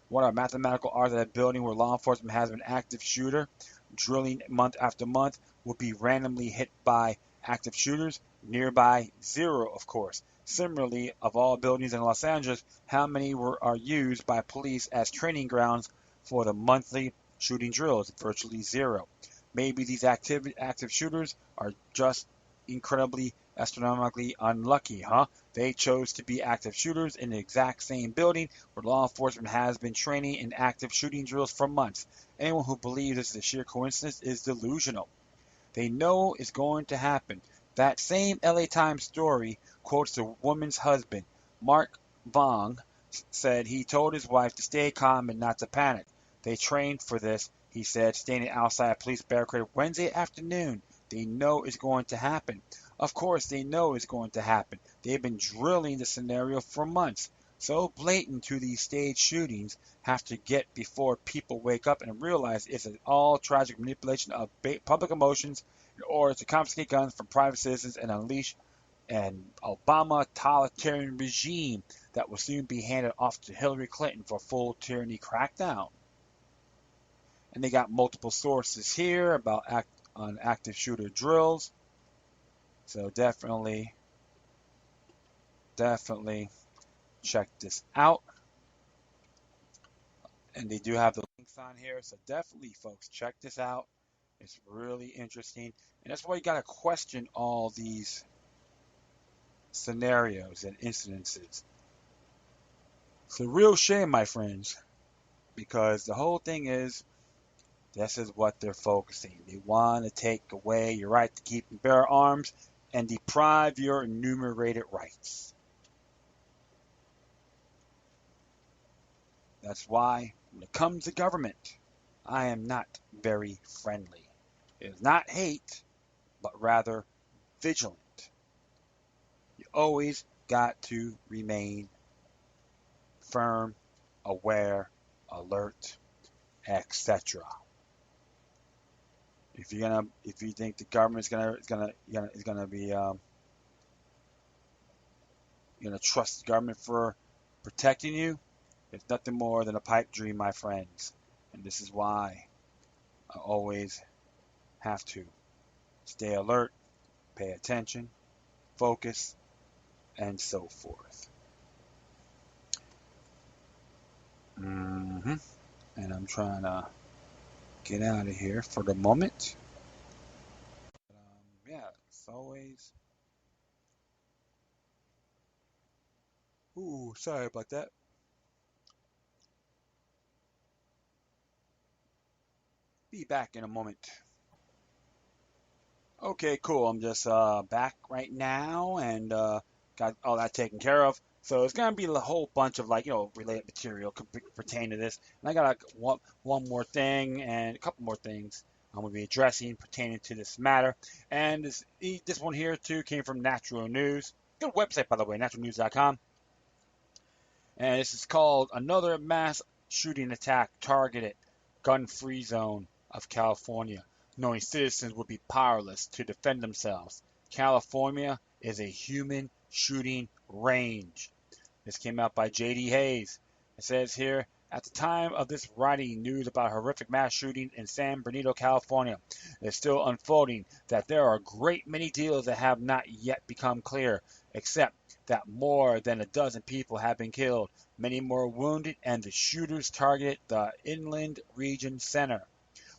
What are mathematical odds that a building where law enforcement has an active shooter drilling month after month will be randomly hit by active shooters? Nearby zero, of course. Similarly, of all buildings in Los Angeles, how many are used by police as training grounds for the monthly shooting drills? Virtually zero. Maybe these active shooters are just incredibly astronomically unlucky, huh? They chose to be active shooters in the exact same building where law enforcement has been training in active shooting drills for months. Anyone who believes this is a sheer coincidence is delusional. They know it's going to happen. That same LA Times story quotes the woman's husband. Mark Vong said he told his wife to stay calm and not to panic. They trained for this, he said, standing outside a police barricade Wednesday afternoon. They know it's going to happen. Of course they know it's going to happen. They've been drilling the scenario for months. So blatant to these staged shootings have to get before people wake up and realize it's an all tragic manipulation of public emotions in order to confiscate guns from private citizens and unleash an Obama totalitarian regime that will soon be handed off to Hillary Clinton for full tyranny crackdown. And they got multiple sources here about on active shooter drills. So definitely check this out. And they do have the links on here. So definitely, folks, check this out. It's really interesting. And that's why you got to question all these scenarios and incidences. It's a real shame, my friends, because the whole thing is this is what they're focusing. They want to take away your right to keep and bear arms and deprive your enumerated rights. That's why, when it comes to government, I am not very friendly. It is not hate, but rather vigilant. You always got to remain firm, aware, alert, etc. If you think the government's gonna be you're gonna trust the government for protecting you, it's nothing more than a pipe dream, my friends. And this is why I always have to stay alert, pay attention, focus, and so forth. And I'm trying to get out of here for the moment. Yeah, it's always. Ooh, sorry about that. Be back in a moment. Okay, cool. I'm just back right now and got all that taken care of. So it's gonna be a whole bunch of related material could pertain to this. And I got one more thing and a couple more things I'm gonna be addressing pertaining to this matter. And this one here too came from Natural News. Good website, by the way, naturalnews.com. And this is called Another Mass Shooting Attack Targeted Gun-Free Zone of California, knowing citizens would be powerless to defend themselves. California is a human shooting range. This came out by J.D. Hayes. It says here, at the time of this writing, news about a horrific mass shooting in San Bernardino, California is still unfolding, that there are a great many details that have not yet become clear, except that more than a dozen people have been killed, many more wounded, and the shooters targeted the Inland Region Center,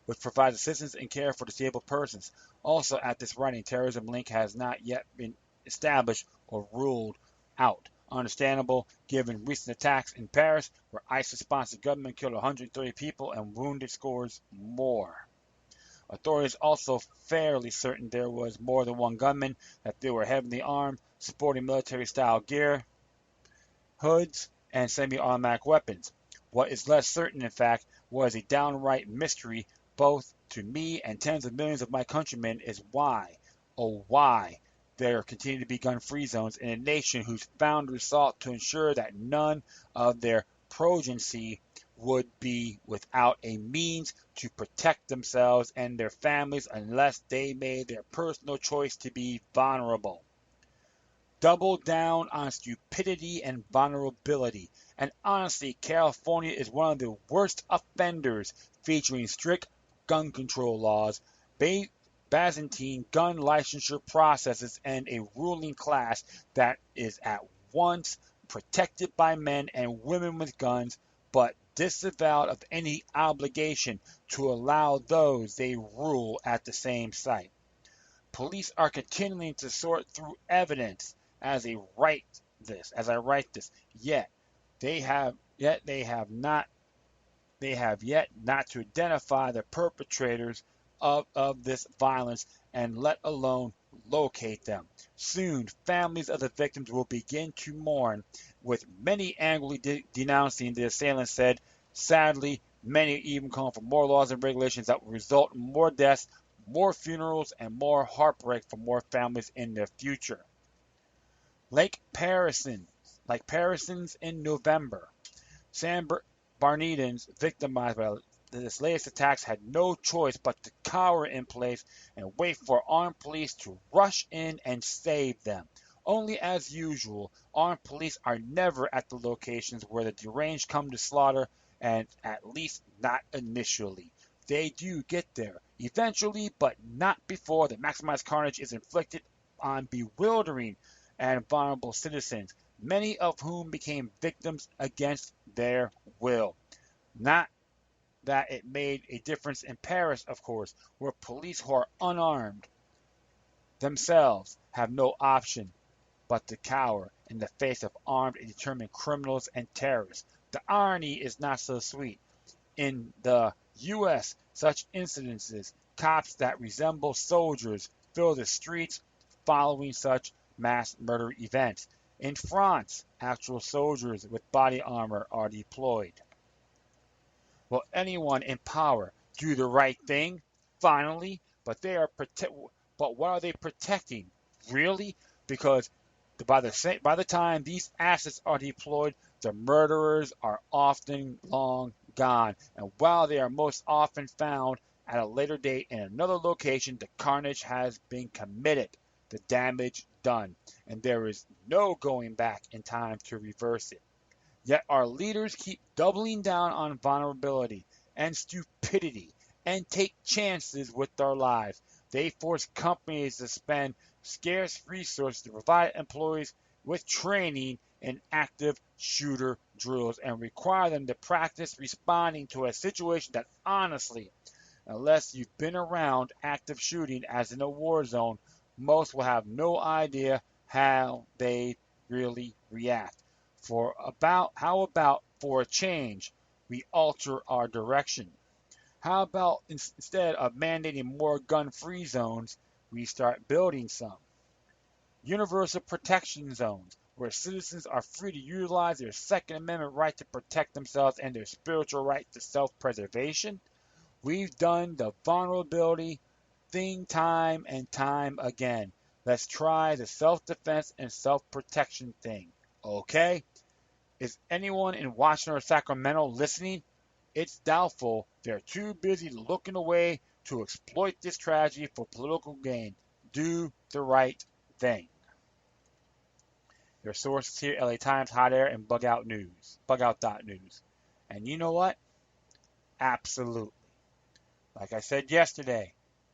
which provides assistance and care for disabled persons. Also, at this writing, terrorism link has not yet been established or ruled out. Understandable, given recent attacks in Paris, where ISIS-sponsored gunmen killed 130 people and wounded scores more. Authorities also fairly certain there was more than one gunman, that they were heavily armed, sporting military-style gear, hoods, and semi-automatic weapons. What is less certain, in fact, was a downright mystery both to me and tens of millions of my countrymen is why, oh why, there continue to be gun-free zones in a nation whose founders sought to ensure that none of their progeny would be without a means to protect themselves and their families unless they made their personal choice to be vulnerable. Double down on stupidity and vulnerability. And honestly, California is one of the worst offenders, featuring strict gun control laws, Byzantine gun licensure processes, and a ruling class that is at once protected by men and women with guns, but disavowed of any obligation to allow those they rule at the same site. Police are continuing to sort through evidence as I write this, yet they have yet not to identify the perpetrators of this violence, and let alone locate them. Soon, families of the victims will begin to mourn, with many angrily denouncing the assailants said. Sadly, many even call for more laws and regulations that will result in more deaths, more funerals, and more heartbreak for more families in the future. Lake Parisons, like Parisons in November. San Bernardino's victimized by this latest attacks had no choice but to cower in place and wait for armed police to rush in and save them. Only as usual, armed police are never at the locations where the deranged come to slaughter, and at least not initially. they do get there eventually, but not before the maximized carnage is inflicted on bewildering and vulnerable citizens, many of whom became victims against their will. Not that it made a difference in Paris, of course, where police who are unarmed themselves have no option but to cower in the face of armed and determined criminals and terrorists. The irony is not so sweet. In the U.S., such incidences, cops that resemble soldiers fill the streets following such mass murder events. In France, actual soldiers with body armor are deployed. Will anyone in power do the right thing? Finally, but what are they protecting? Really? Because by the time these assets are deployed, the murderers are often long gone, and while they are most often found at a later date in another location, the carnage has been committed, the damage done, and there is no going back in time to reverse it. Yet our leaders keep doubling down on vulnerability and stupidity and take chances with their lives. They force companies to spend scarce resources to provide employees with training in active shooter drills and require them to practice responding to a situation that honestly, unless you've been around active shooting as in a war zone, most will have no idea how they really react. How about for a change, we alter our direction? How about instead of mandating more gun-free zones, we start building some? Universal protection zones, where citizens are free to utilize their Second Amendment right to protect themselves and their spiritual right to self-preservation. We've done the vulnerability thing time and time again. Let's try the self-defense and self-protection thing. Okay? Is anyone in Washington or Sacramento listening? It's doubtful. They're too busy looking away to exploit this tragedy for political gain. Do the right thing. Your sources here, LA Times, Hot Air, and Bugout.news. And you know what? Absolutely. Like I said yesterday,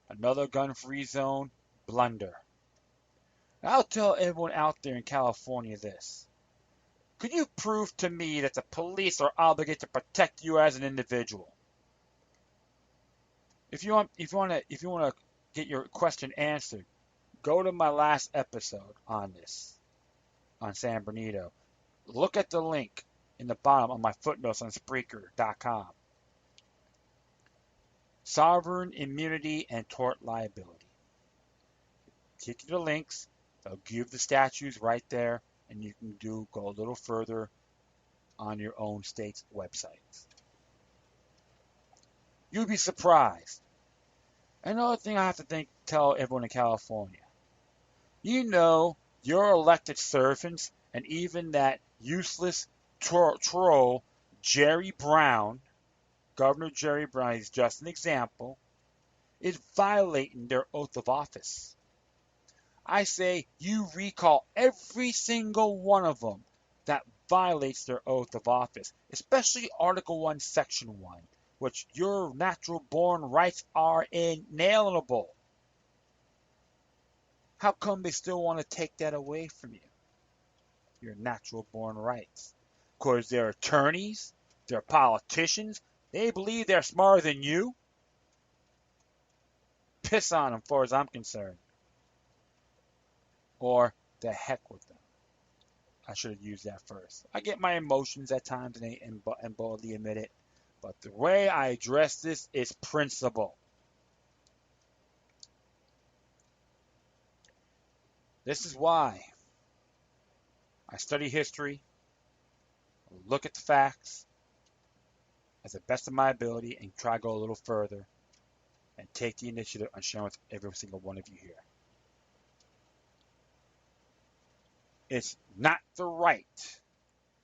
another gun-free zone blunder. I'll tell everyone out there in California this. Could you prove to me that the police are obligated to protect you as an individual? If you want to get your question answered, go to my last episode on this, on San Bernardino. Look at the link in the bottom on my footnotes on Spreaker.com. Sovereign immunity and tort liability. Click the links. They'll give the statutes right there, and you can go a little further on your own state's websites. You'd be surprised. Another thing I have to tell everyone in California. You know, your elected servants and even that useless troll, Jerry Brown, Governor Jerry Brown, he's just an example, is violating their oath of office. I say you recall every single one of them that violates their oath of office, especially Article 1, Section 1, which your natural born rights are inalienable. How come they still want to take that away from you? Your natural born rights. Because they're attorneys, they're politicians, they believe they're smarter than you. Piss on them, as far as I'm concerned. Or the heck with them. I should have used that first. I get my emotions at times and boldly admit it. But the way I address this is principle. This is why I study history, look at the facts as the best of my ability, and try to go a little further and take the initiative on sharing with every single one of you here. It's not the right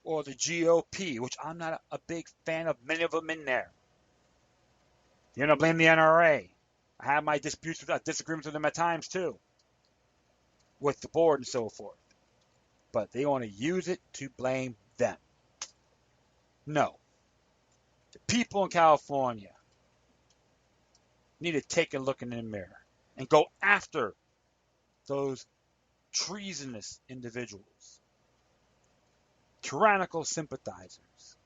or the GOP, which I'm not a big fan of many of them in there. You're going to blame the NRA. I have my disagreements with them at times too, with the board and so forth. But they want to use it to blame them. No. The people in California need to take a look in the mirror and go after those treasonous individuals, tyrannical sympathizers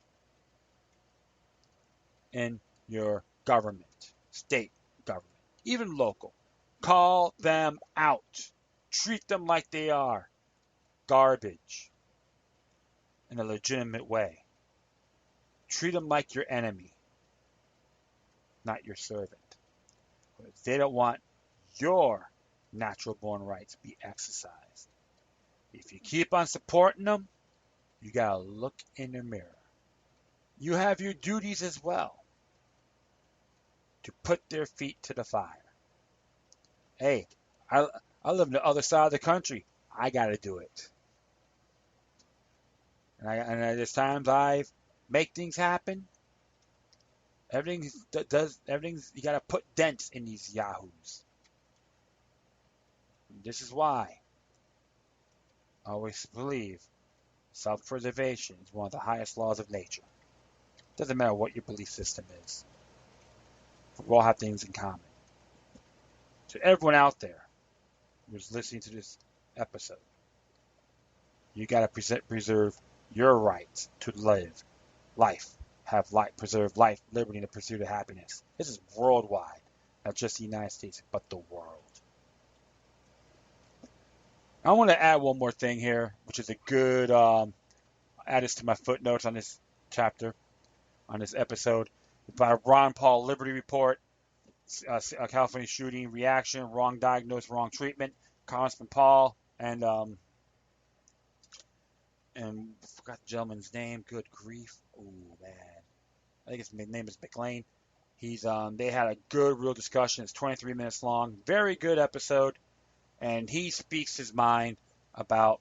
in your government, state government, even local. Call them out. Treat them like they are garbage in a legitimate way. Treat them like your enemy, not your servant. Because they don't want your natural born rights be exercised. If you keep on supporting them, you gotta look in the mirror. You have your duties as well to put their feet to the fire. Hey, I, I live on the other side of the country. I gotta do it. And there's times I make things happen. Everything's you gotta put dents in these yahoos. This is why I always believe self-preservation is one of the highest laws of nature. Doesn't matter what your belief system is. We all have things in common. To everyone out there who's listening to this episode, you gotta preserve your right to live life, have life, preserve life, liberty, and the pursuit of happiness. This is worldwide, not just the United States, but the world. I want to add one more thing here, which is a good add this to my footnotes on this chapter, on this episode, by Ron Paul Liberty Report, California shooting reaction, wrong diagnosis, wrong treatment. Congressman Paul and I forgot the gentleman's name. Good grief! Oh man, I think his name is McLean. He's they had a good, real discussion. It's 23 minutes long. Very good episode. And he speaks his mind about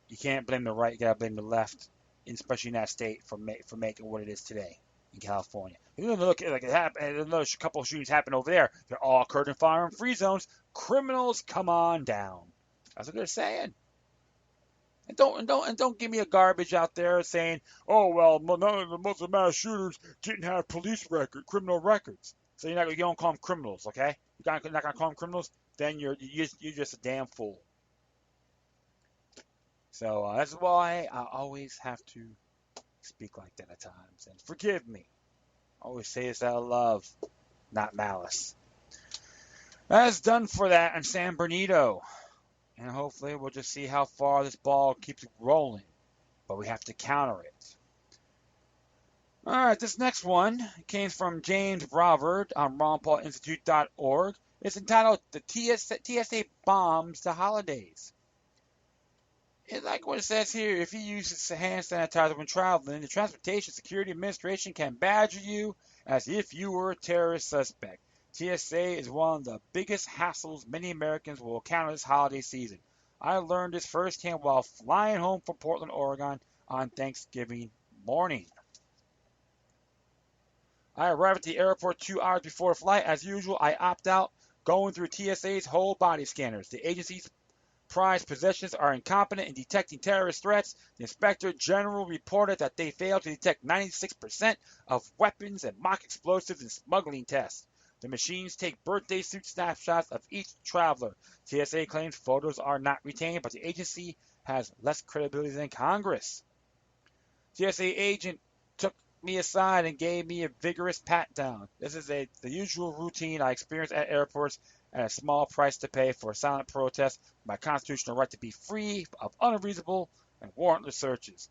you can't blame the right, you gotta blame the left, especially in that state for making what it is today in California. You look at like it happened. Another couple of shootings happened over there. They're all occurred in firearm-free zones. Criminals, come on down. That's what they're saying. And don't give me a garbage out there saying, oh well, none of the Muslim mass shooters didn't have criminal records. So you don't call them criminals, okay? You're not gonna call them criminals. Then you're just a damn fool. So that's why I always have to speak like that at times. And forgive me. I always say this out of love, not malice. That's done for that on San Bernardino. And hopefully we'll just see how far this ball keeps rolling. But we have to counter it. All right, this next one came from James Robert on ronpaulinstitute.org. It's entitled "The TSA Bombs the Holidays." It's like what it says here. If you use hand sanitizer when traveling, the Transportation Security Administration can badger you as if you were a terrorist suspect. TSA is one of the biggest hassles many Americans will encounter this holiday season. I learned this firsthand while flying home from Portland, Oregon on Thanksgiving morning. I arrived at the airport 2 hours before the flight. As usual, I opt out, going through TSA's whole body scanners. The agency's prized possessions are incompetent in detecting terrorist threats. The Inspector General reported that they failed to detect 96% of weapons and mock explosives in smuggling tests. The machines take birthday suit snapshots of each traveler. TSA claims photos are not retained, but the agency has less credibility than Congress. TSA agent took me aside and gave me a vigorous pat down. This is the usual routine I experience at airports at a small price to pay for a silent protest of my constitutional right to be free of unreasonable and warrantless searches.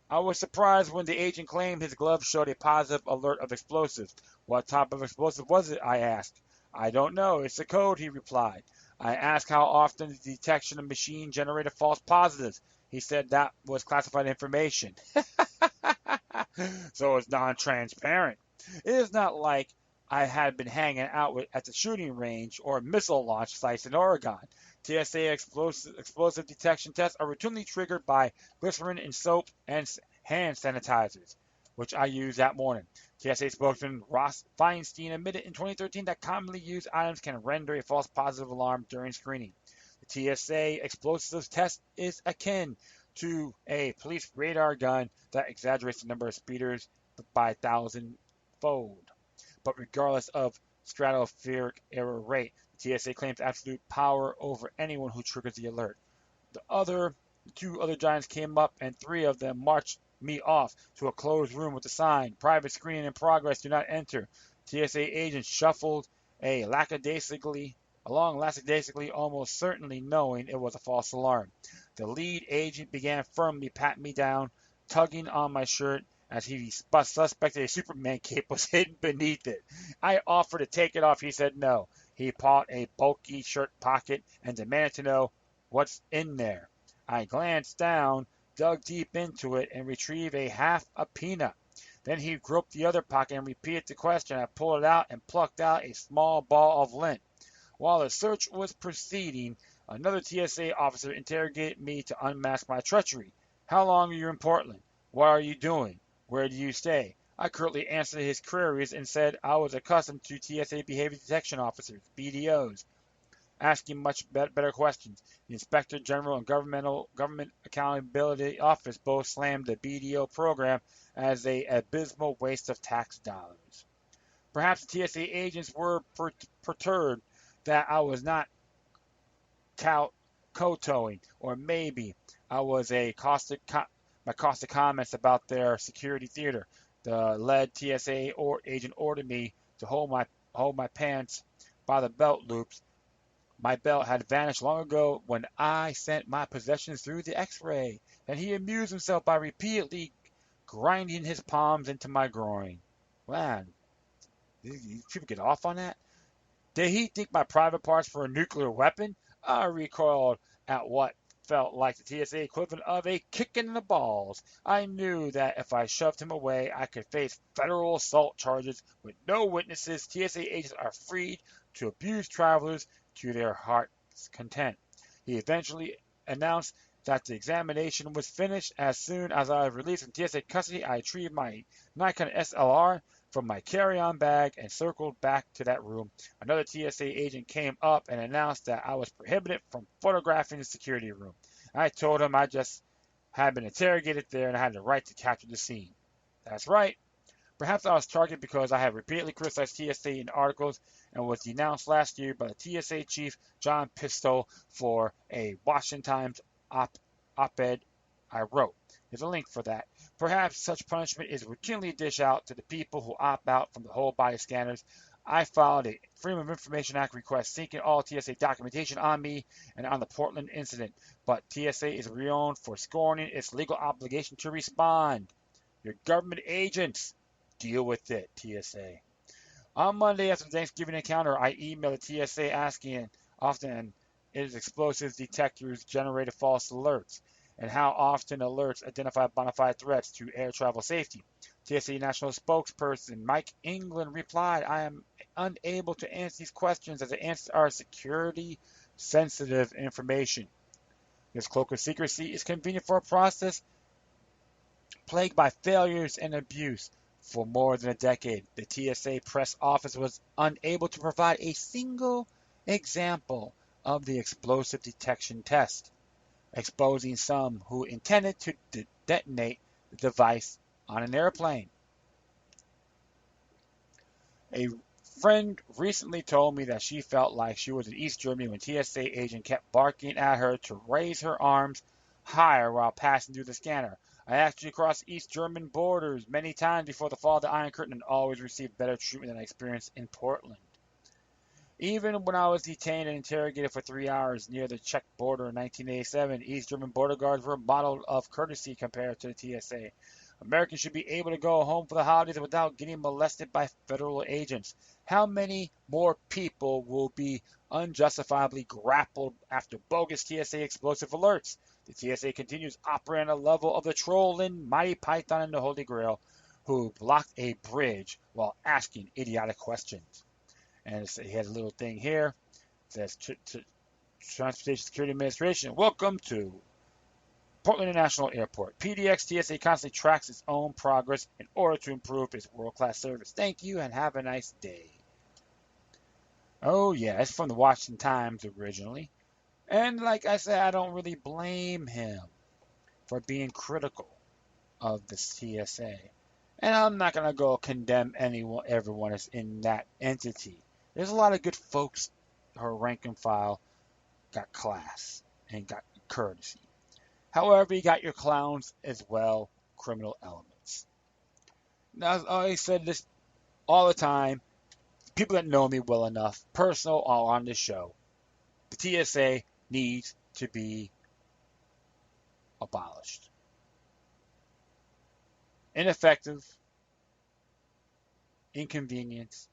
I was surprised when the agent claimed his gloves showed a positive alert of explosives. What type of explosive was it? I asked. I don't know. It's a code, he replied. I asked how often the detection of machine generated false positives. He said that was classified information. So it's non-transparent. It is not like I had been hanging out at the shooting range or missile launch sites in Oregon. TSA explosive detection tests are routinely triggered by glycerin in soap and hand sanitizers, which I used that morning. TSA spokesman Ross Feinstein admitted in 2013 that commonly used items can render a false positive alarm during screening. The TSA explosives test is akin to a police radar gun that exaggerates the number of speeders by 1,000-fold. but regardless of stratospheric error rate, the TSA claims absolute power over anyone who triggers the alert. The two other giants came up, and three of them marched me off to a closed room with a sign, "Private screening in progress, do not enter." TSA agents shuffled along lackadaisically, almost certainly knowing it was a false alarm. The lead agent began firmly patting me down, tugging on my shirt as he suspected a Superman cape was hidden beneath it. I offered to take it off. He said no. He pawed a bulky shirt pocket and demanded to know what's in there. I glanced down, dug deep into it, and retrieved half a peanut. Then he groped the other pocket and repeated the question. I pulled it out and plucked out a small ball of lint. While the search was proceeding, another TSA officer interrogated me to unmask my treachery. "How long are you in Portland? What are you doing? Where do you stay?" I curtly answered his queries and said I was accustomed to TSA behavior detection officers, BDOs, asking much better questions. The Inspector General and Government Accountability Office both slammed the BDO program as an abysmal waste of tax dollars. Perhaps the TSA agents were perturbed that I was not kowtowing, or maybe I was my caustic comments about their security theater. The lead TSA agent ordered me to hold my pants by the belt loops. My belt had vanished long ago when I sent my possessions through the X-ray, and he amused himself by repeatedly grinding his palms into my groin. Man, these people get off on that? Did he think my private parts were a nuclear weapon? I recoiled at what felt like the TSA equivalent of a kick in the balls. I knew that if I shoved him away, I could face federal assault charges with no witnesses. TSA agents are free to abuse travelers to their heart's content. He eventually announced that the examination was finished. As soon as I was released from TSA custody, I retrieved my Nikon SLR from my carry-on bag and circled back to that room. Another TSA agent came up and announced that I was prohibited from photographing the security room. I told him I just had been interrogated there and I had the right to capture the scene. That's right. Perhaps I was targeted because I had repeatedly criticized TSA in articles and was denounced last year by the TSA chief, John Pistole, for a Washington Times op-ed I wrote. There's a link for that. Perhaps such punishment is routinely dished out to the people who opt out from the whole body scanners. I filed a Freedom of Information Act request seeking all TSA documentation on me and on the Portland incident, but TSA is renowned for scorning its legal obligation to respond. Your government agents, deal with it, TSA. On Monday, after the Thanksgiving encounter, I emailed the TSA asking often its explosives detectors generated false alerts, and how often alerts identify bona fide threats to air travel safety. TSA National Spokesperson Mike England replied, "I am unable to answer these questions as they are security-sensitive information. This cloak of secrecy is convenient for a process plagued by failures and abuse. For more than a decade, the TSA press office was unable to provide a single example of the explosive detection test, exposing some who intended to detonate the device on an airplane." A friend recently told me that she felt like she was in East Germany when TSA agent kept barking at her to raise her arms higher while passing through the scanner. "I actually crossed East German borders many times before the fall of the Iron Curtain and always received better treatment than I experienced in Portland. Even when I was detained and interrogated for 3 hours near the Czech border in 1987, East German border guards were a model of courtesy compared to the TSA. Americans should be able to go home for the holidays without getting molested by federal agents. How many more people will be unjustifiably grappled after bogus TSA explosive alerts? The TSA continues operating on a level of the troll in Mighty Python and the Holy Grail, who blocked a bridge while asking idiotic questions." And he has a little thing here. It says Transportation Security Administration, "Welcome to Portland International Airport. PDX TSA constantly tracks its own progress in order to improve its world-class service. Thank you and have a nice day." Oh yeah, it's from the Washington Times originally. And like I said, I don't really blame him for being critical of the TSA. And I'm not gonna go condemn everyone that's in that entity. There's a lot of good folks who are rank and file, got class and got courtesy. However, you got your clowns as well, criminal elements. Now, I said this all the time. People that know me well enough, personal or on this show, the TSA needs to be abolished. Ineffective, inconvenience,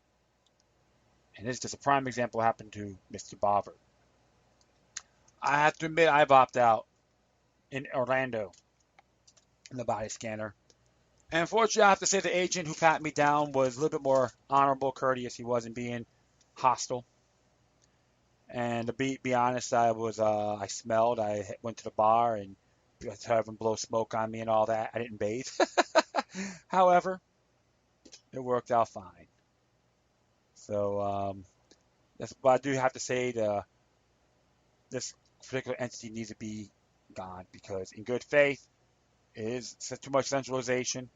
and this is just a prime example happened to Mr. Bovard. I have to admit, I've opted out in Orlando in the body scanner. And unfortunately, I have to say the agent who pat me down was a little bit more honorable, courteous. He wasn't being hostile. And to be honest, I smelled. I went to the bar and have him blow smoke on me and all that. I didn't bathe. However, it worked out fine. So that's what I do have to say. This particular entity needs to be gone because, in good faith, it is too much centralization.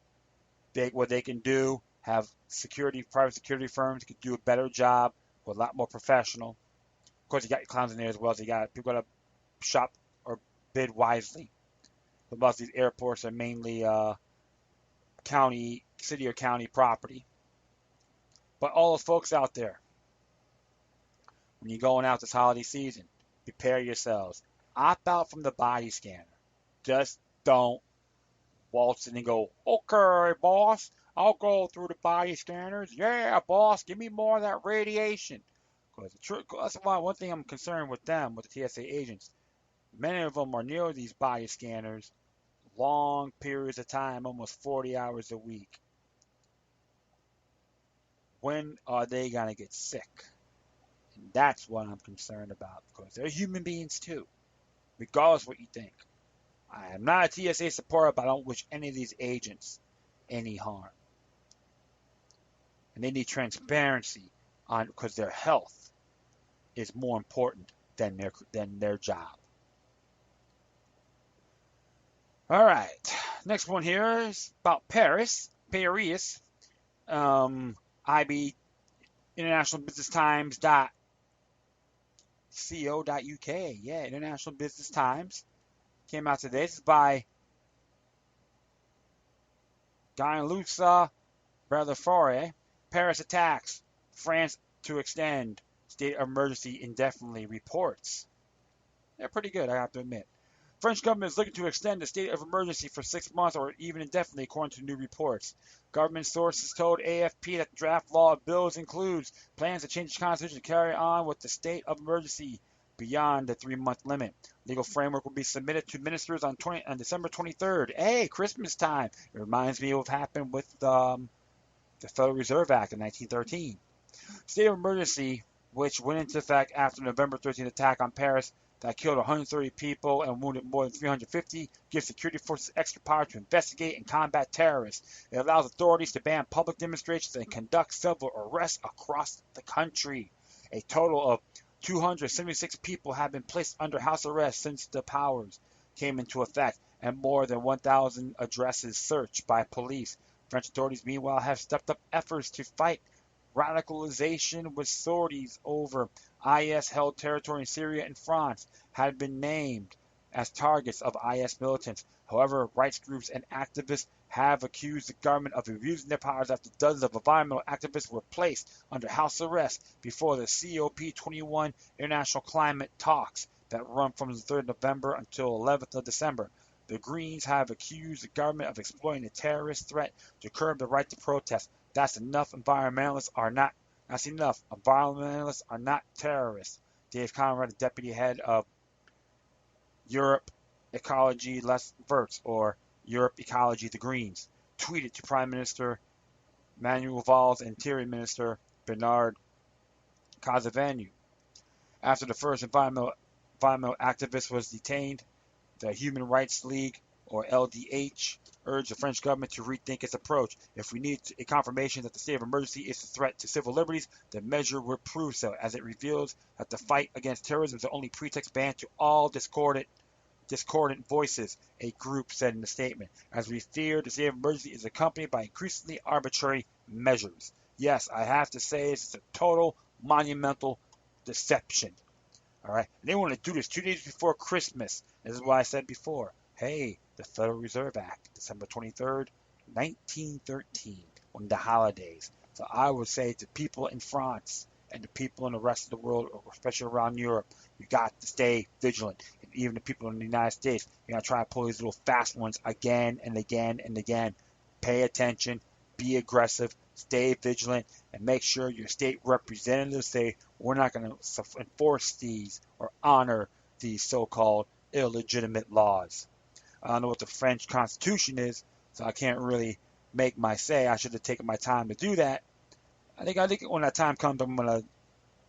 What they can do, have private security firms could do a better job, a lot more professional. Of course, you got your clowns in there as well. So you got people got to shop or bid wisely. But most of these airports are mainly city or county property. But all those folks out there, when you're going out this holiday season, prepare yourselves. Opt out from the body scanner. Just don't waltz in and go, okay, boss, I'll go through the body scanners. Yeah, boss, give me more of that radiation. Because that's one thing I'm concerned with them, with the TSA agents. Many of them are near these body scanners long periods of time, almost 40 hours a week. When are they going to get sick? And that's what I'm concerned about because they're human beings too, regardless of what you think. I am not a TSA supporter, but I don't wish any of these agents any harm. And they need transparency on because their health is more important than their job. All right, next one here is about Paris. IB International Business Times .co.uk. Yeah, International Business Times came out today. This is by Guy Berlefore. Paris attacks. France to extend state of emergency indefinitely, reports. They're pretty good, I have to admit. French government is looking to extend the state of emergency for 6 months or even indefinitely, according to new reports. Government sources told AFP that the draft law of bills includes plans to change the constitution to carry on with the state of emergency beyond the 3-month limit. Legal framework will be submitted to ministers on December 23rd. Hey, Christmas time. It reminds me of what happened with the Federal Reserve Act in 1913. State of emergency, which went into effect after the November 13th attack on Paris that killed 130 people and wounded more than 350, gives security forces extra power to investigate and combat terrorists. It allows authorities to ban public demonstrations and conduct civil arrests across the country. A total of 276 people have been placed under house arrest since the powers came into effect, and more than 1,000 addresses searched by police. French authorities, meanwhile, have stepped up efforts to fight radicalization with sorties over IS-held territory in Syria and France had been named as targets of IS militants. However, rights groups and activists have accused the government of abusing their powers after dozens of environmental activists were placed under house arrest before the COP21 international climate talks that run from the 3rd of November until 11th of December. The Greens have accused the government of exploiting the terrorist threat to curb the right to protest. That's enough. That's enough. Environmentalists are not terrorists. Dave Conrad, the deputy head of Europe Ecology Les Verts, or Europe Ecology the Greens, tweeted to Prime Minister Manuel Valls and Interior Minister Bernard Cazeneuve. After the first environmental activist was detained, the Human Rights League, or LDH, urged the French government to rethink its approach. If we need a confirmation that the state of emergency is a threat to civil liberties, the measure would prove so, as it reveals that the fight against terrorism is the only pretext ban to all discordant discordant voices, a group said in a statement, as we fear the state of emergency is accompanied by increasingly arbitrary measures. Yes, I have to say it's a total monumental deception. All right, and they want to do this 2 days before Christmas. This is why I said before. Hey, the Federal Reserve Act, December 23rd, 1913, one of the holidays. So I would say to people in France and the people in the rest of the world, especially around Europe, you got to stay vigilant. And even the people in the United States, you're going to try to pull these little fast ones again and again and again. Pay attention, be aggressive, stay vigilant, and make sure your state representatives say, we're not going to enforce these or honor these so-called illegitimate laws. I don't know what the French Constitution is, so I can't really make my say. I should have taken my time to do that. I think when that time comes, I'm going to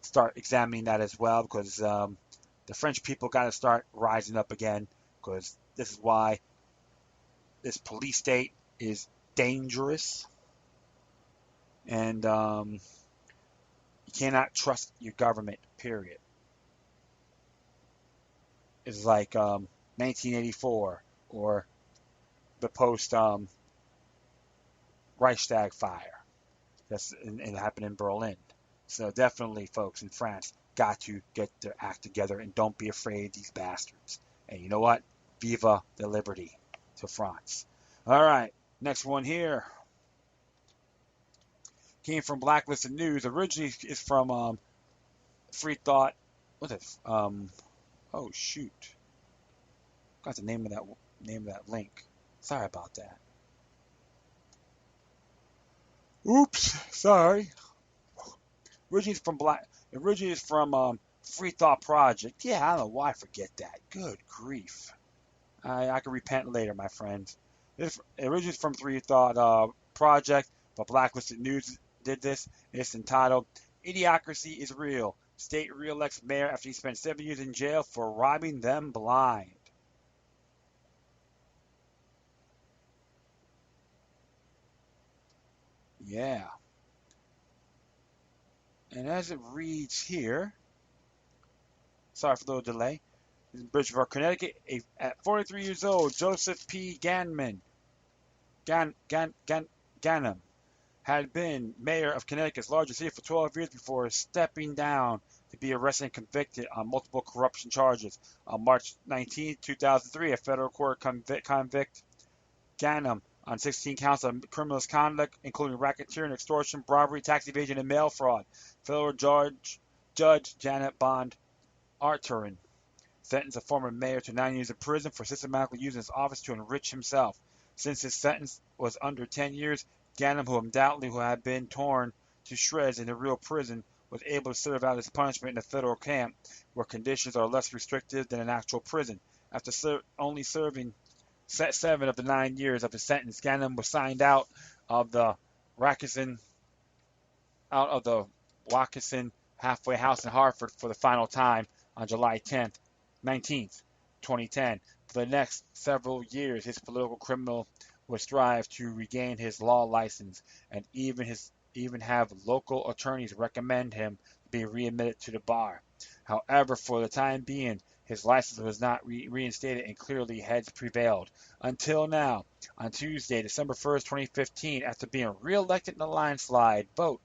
start examining that as well, because the French people got to start rising up again, because this is why this police state is dangerous, and you cannot trust your government, period. It's like 1984 or the post Reichstag fire. It happened in Berlin. So definitely, folks in France, got to get their act together and don't be afraid of these bastards. And you know what? Viva the liberty to France. All right, next one here. Came from Blacklisted News. Originally is from Free Thought. What is oh shoot. Got the name of that link. Sorry about that. Oops, sorry. Originally is from Free Thought Project. Yeah, I don't know why I forget that. Good grief. I can repent later, my friends. It originates from Free Thought Project, but Blacklisted News did this. It's entitled "Idiocracy is Real. State re-elects mayor after he spent 7 years in jail for robbing them blind." Yeah. And as it reads here, sorry for the little delay. In Bridgeport, Connecticut, at 43 years old, Joseph P. Gannon had been mayor of Connecticut's largest city for 12 years before stepping down to be arrested and convicted on multiple corruption charges. On March 19, 2003, a federal court convict Gannon on 16 counts of criminal conduct, including racketeering, extortion, bribery, tax evasion, and mail fraud. Federal Judge Janet Bond Arturin sentenced a former mayor to 9 years in prison for systematically using his office to enrich himself. Since his sentence was under 10 years, Gannon, who undoubtedly had been torn to shreds in a real prison, was able to serve out his punishment in a federal camp where conditions are less restrictive than an actual prison. After only serving 7 of the 9 years of his sentence, Gannon was signed out of the Watkinson halfway house in Hartford for the final time on July 19th, 2010. For the next several years, his political criminal would strive to regain his law license and even have local attorneys recommend him be readmitted to the bar. However, for the time being, his license was not reinstated and clearly heads prevailed. Until now, on Tuesday, December 1st, 2015, after being re-elected in a landslide vote,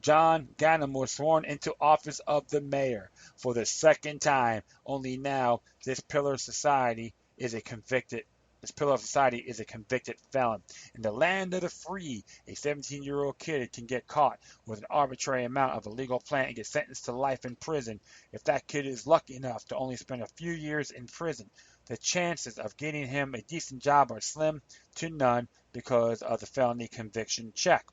John Gannon was sworn into office of the mayor for the second time. Only now, this pillar of society is a convicted felon. In the land of the free, a 17-year-old kid can get caught with an arbitrary amount of illegal plant and get sentenced to life in prison. If that kid is lucky enough to only spend a few years in prison, the chances of getting him a decent job are slim to none because of the felony conviction check.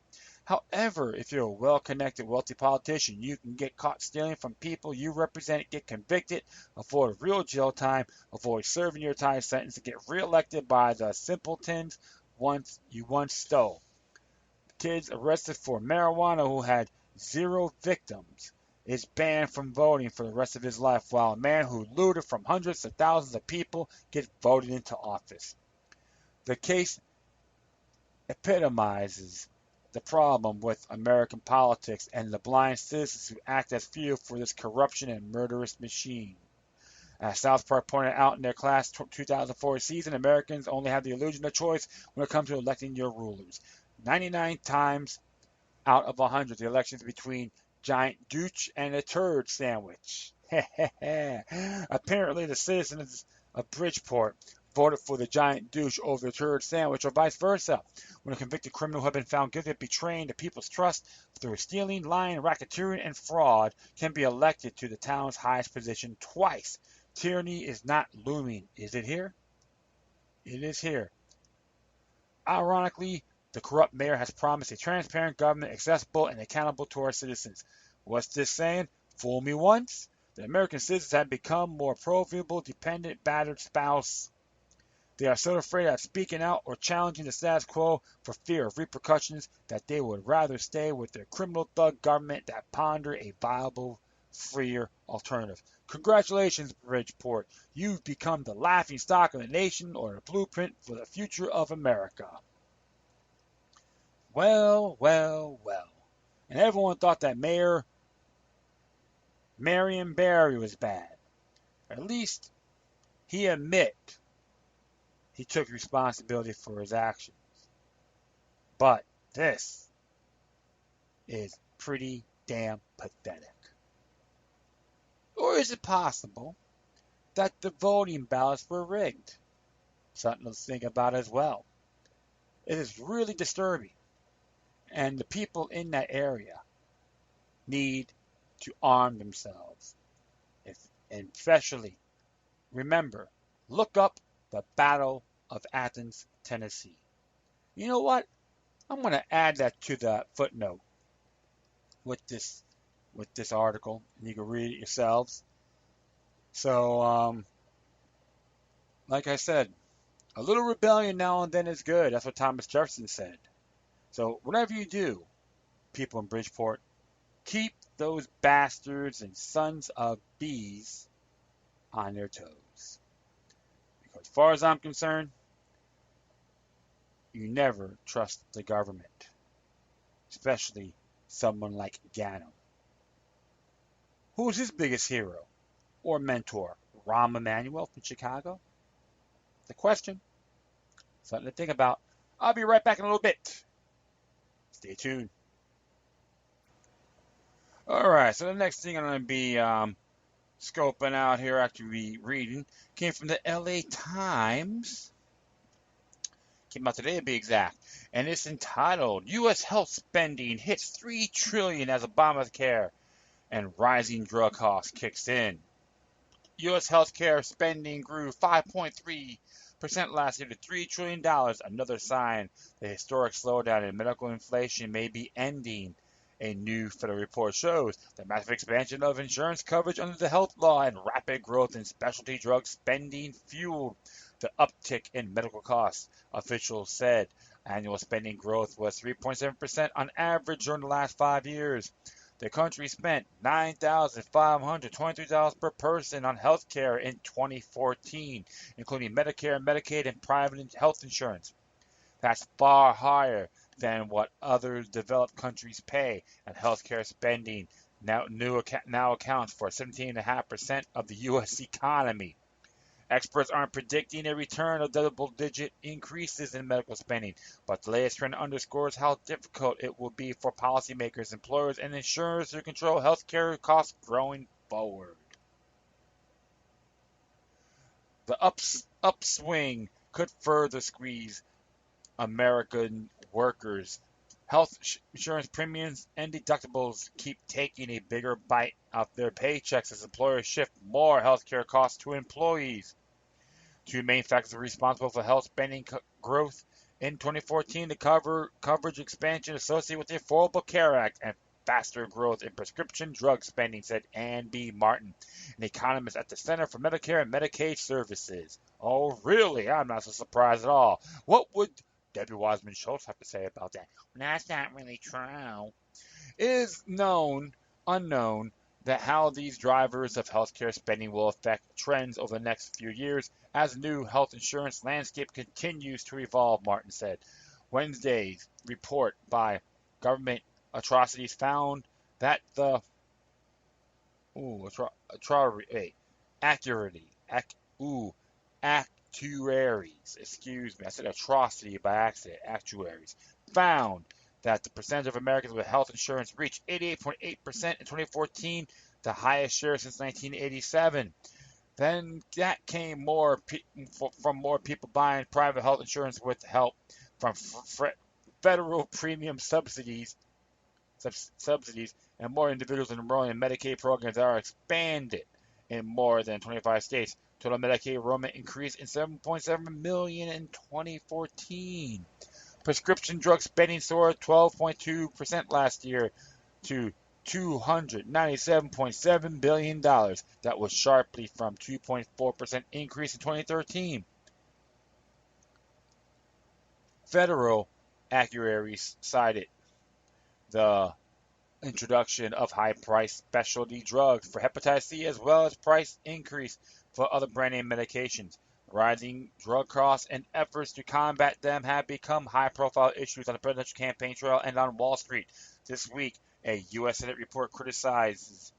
However, if you're a well-connected, wealthy politician, you can get caught stealing from people you represent, get convicted, avoid real jail time, avoid serving your time sentence, and get reelected by the simpletons you once stole. Kids arrested for marijuana who had 0 victims is banned from voting for the rest of his life, while a man who looted from hundreds of thousands of people gets voted into office. The case epitomizes the problem with American politics and the blind citizens who act as fuel for this corruption and murderous machine. As South Park pointed out in their class 2004 season, Americans only have the illusion of choice when it comes to electing your rulers. 99 times out of 100, the elections between giant douche and a turd sandwich. Apparently, the citizens of Bridgeport voted for the giant douche over the turd sandwich, or vice versa. When a convicted criminal had been found guilty of betraying the people's trust through stealing, lying, racketeering, and fraud, can be elected to the town's highest position twice. Tyranny is not looming, is it here? It is here. Ironically, the corrupt mayor has promised a transparent government accessible and accountable to our citizens. What's this saying? Fool me once. The American citizens have become more pro-vulnerable, dependent, battered spouse. They are so afraid of speaking out or challenging the status quo for fear of repercussions that they would rather stay with their criminal thug government that ponder a viable, freer alternative. Congratulations, Bridgeport. You've become the laughing stock of the nation or the blueprint for the future of America. Well, well, well. And everyone thought that Mayor Marion Barry was bad. At least he admit he took responsibility for his actions. But this is pretty damn pathetic. Or is it possible that the voting ballots were rigged? Something to think about as well. It is really disturbing. And the people in that area need to arm themselves. And especially, remember, look up the Battle of Athens, Tennessee. You know what? I'm going to add that to the footnote with this article, and you can read it yourselves. So, like I said, a little rebellion now and then is good. That's what Thomas Jefferson said. So, whatever you do, people in Bridgeport, keep those bastards and sons of bees on their toes. Because as far as I'm concerned, you never trust the government, especially someone like Ganem. Who's his biggest hero or mentor? Rahm Emanuel from Chicago? The question. Something to think about. I'll be right back in a little bit. Stay tuned. All right, so the next thing I'm going to be scoping out here after we reading came from the LA Times. Came out today to be exact. And it's entitled, U.S. Health Spending Hits $3 Trillion as Obamacare and Rising Drug Costs Kicks In. U.S. healthcare spending grew 5.3% last year to $3 trillion, another sign the historic slowdown in medical inflation may be ending. A new federal report shows the massive expansion of insurance coverage under the health law and rapid growth in specialty drug spending fueled the uptick in medical costs, officials said. Annual spending growth was 3.7% on average during the last 5 years. The country spent $9,523 per person on health care in 2014, including Medicare, Medicaid, and private health insurance. That's far higher than what other developed countries pay, and healthcare spending now accounts for 17.5% of the U.S. economy. Experts aren't predicting a return of double-digit increases in medical spending, but the latest trend underscores how difficult it will be for policymakers, employers, and insurers to control healthcare costs going forward. The upswing could further squeeze American workers. Health insurance premiums and deductibles keep taking a bigger bite out their paychecks as employers shift more healthcare costs to employees. Two main factors are responsible for health spending growth in 2014: the coverage expansion associated with the Affordable Care Act and faster growth in prescription drug spending, said Ann B. Martin, an economist at the Center for Medicare and Medicaid Services. Oh, really? I'm not so surprised at all. What would Debbie Wasserman Schultz have to say about that? Well, that's not really true. It is unknown, that how these drivers of healthcare spending will affect trends over the next few years as the new health insurance landscape continues to evolve, Martin said. Wednesday's report by Government Atrocities found that the accurately ooh, actuaries, excuse me, I said atrocity by accident, actuaries, found that the percentage of Americans with health insurance reached 88.8% in 2014, the highest share since 1987. Then that came from more people buying private health insurance with help from federal premium subsidies, and more individuals enrolling in Medicaid programs that are expanded in more than 25 states. Total Medicaid enrollment increased in 7.7 million in 2014. Prescription drug spending soared 12.2% last year to $297.7 billion. That was sharply from 2.4% increase in 2013. Federal actuaries cited the introduction of high-priced specialty drugs for hepatitis C, as well as price increase for other brand name medications. Rising drug costs and efforts to combat them have become high-profile issues on the presidential campaign trail and on Wall Street. This week, a U.S. Senate report criticizes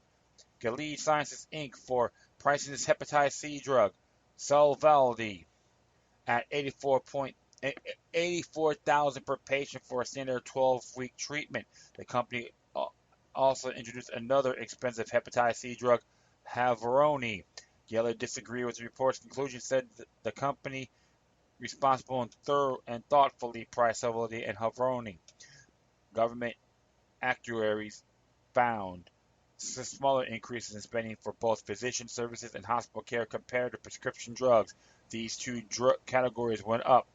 Gilead Sciences Inc. for pricing its hepatitis C drug, Sovaldi, at 84,000 per patient for a standard 12-week treatment. The company also introduced another expensive hepatitis C drug, Havroni. Geller disagreed with the report's conclusion, said that the company responsible and thoughtfully priced Sovaldi and Havroni. Government actuaries found smaller increases in spending for both physician services and hospital care compared to prescription drugs. These two drug categories went up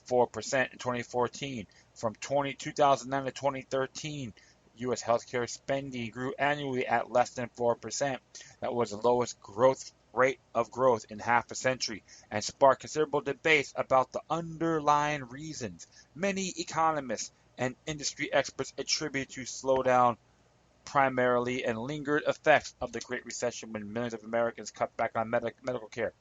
4% in 2014. From 2009 to 2013, U.S. healthcare spending grew annually at less than 4%. That was the lowest rate of growth in half a century, and sparked considerable debates about the underlying reasons. Many economists and industry experts attribute to slowdown primarily and lingered effects of the Great Recession when millions of Americans cut back on medical care.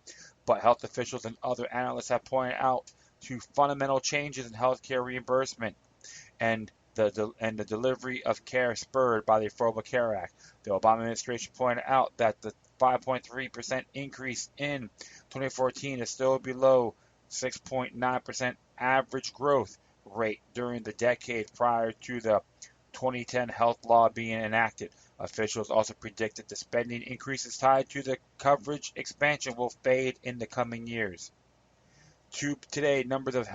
But health officials and other analysts have pointed out to fundamental changes in healthcare reimbursement and the delivery of care spurred by the Affordable Care Act. The Obama administration pointed out that the 5.3% increase in 2014 is still below 6.9% average growth rate during the decade prior to the 2010 health law being enacted. Officials also predicted the spending increases tied to the coverage expansion will fade in the coming years. Today, numbers of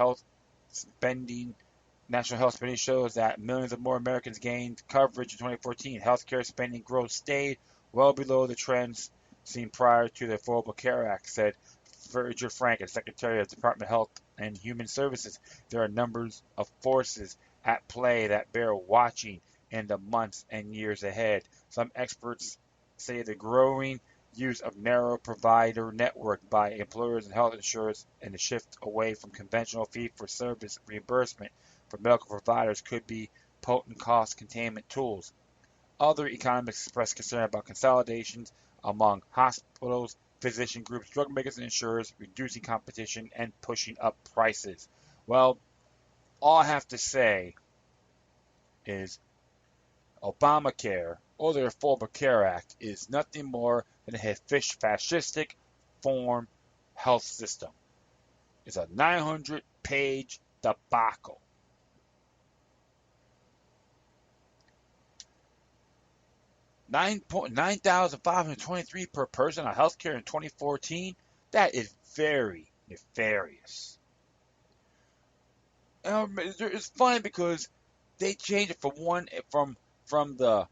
national health spending shows that millions of more Americans gained coverage in 2014. Healthcare spending growth stayed well below the trends seen prior to the Affordable Care Act, said Virgil Frank, Secretary of the Department of Health and Human Services. There are numbers of forces at play that bear watching in the months and years ahead. Some experts say the growing use of narrow provider network by employers and health insurers and the shift away from conventional fee-for-service reimbursement for medical providers could be potent cost containment tools. Other economists express concern about consolidations among hospitals, physician groups, drug makers, and insurers, reducing competition and pushing up prices. Well, all I have to say is Obamacare, or the Affordable Care Act, is nothing more than a fascistic form health system. It's a 900-page debacle. 9,523 per person on healthcare in 2014. That is very nefarious. It's funny because they changed it from the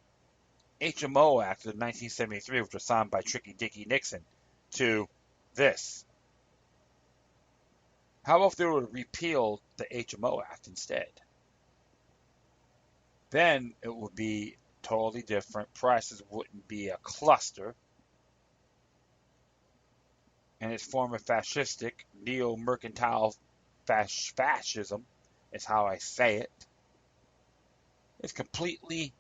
HMO Act of 1973, which was signed by Tricky Dicky Nixon, to this. How about if they would repeal the HMO Act instead? Then it would be totally different. Prices wouldn't be a cluster. And its form of fascistic, neo-mercantile fascism is how I say it. It's completely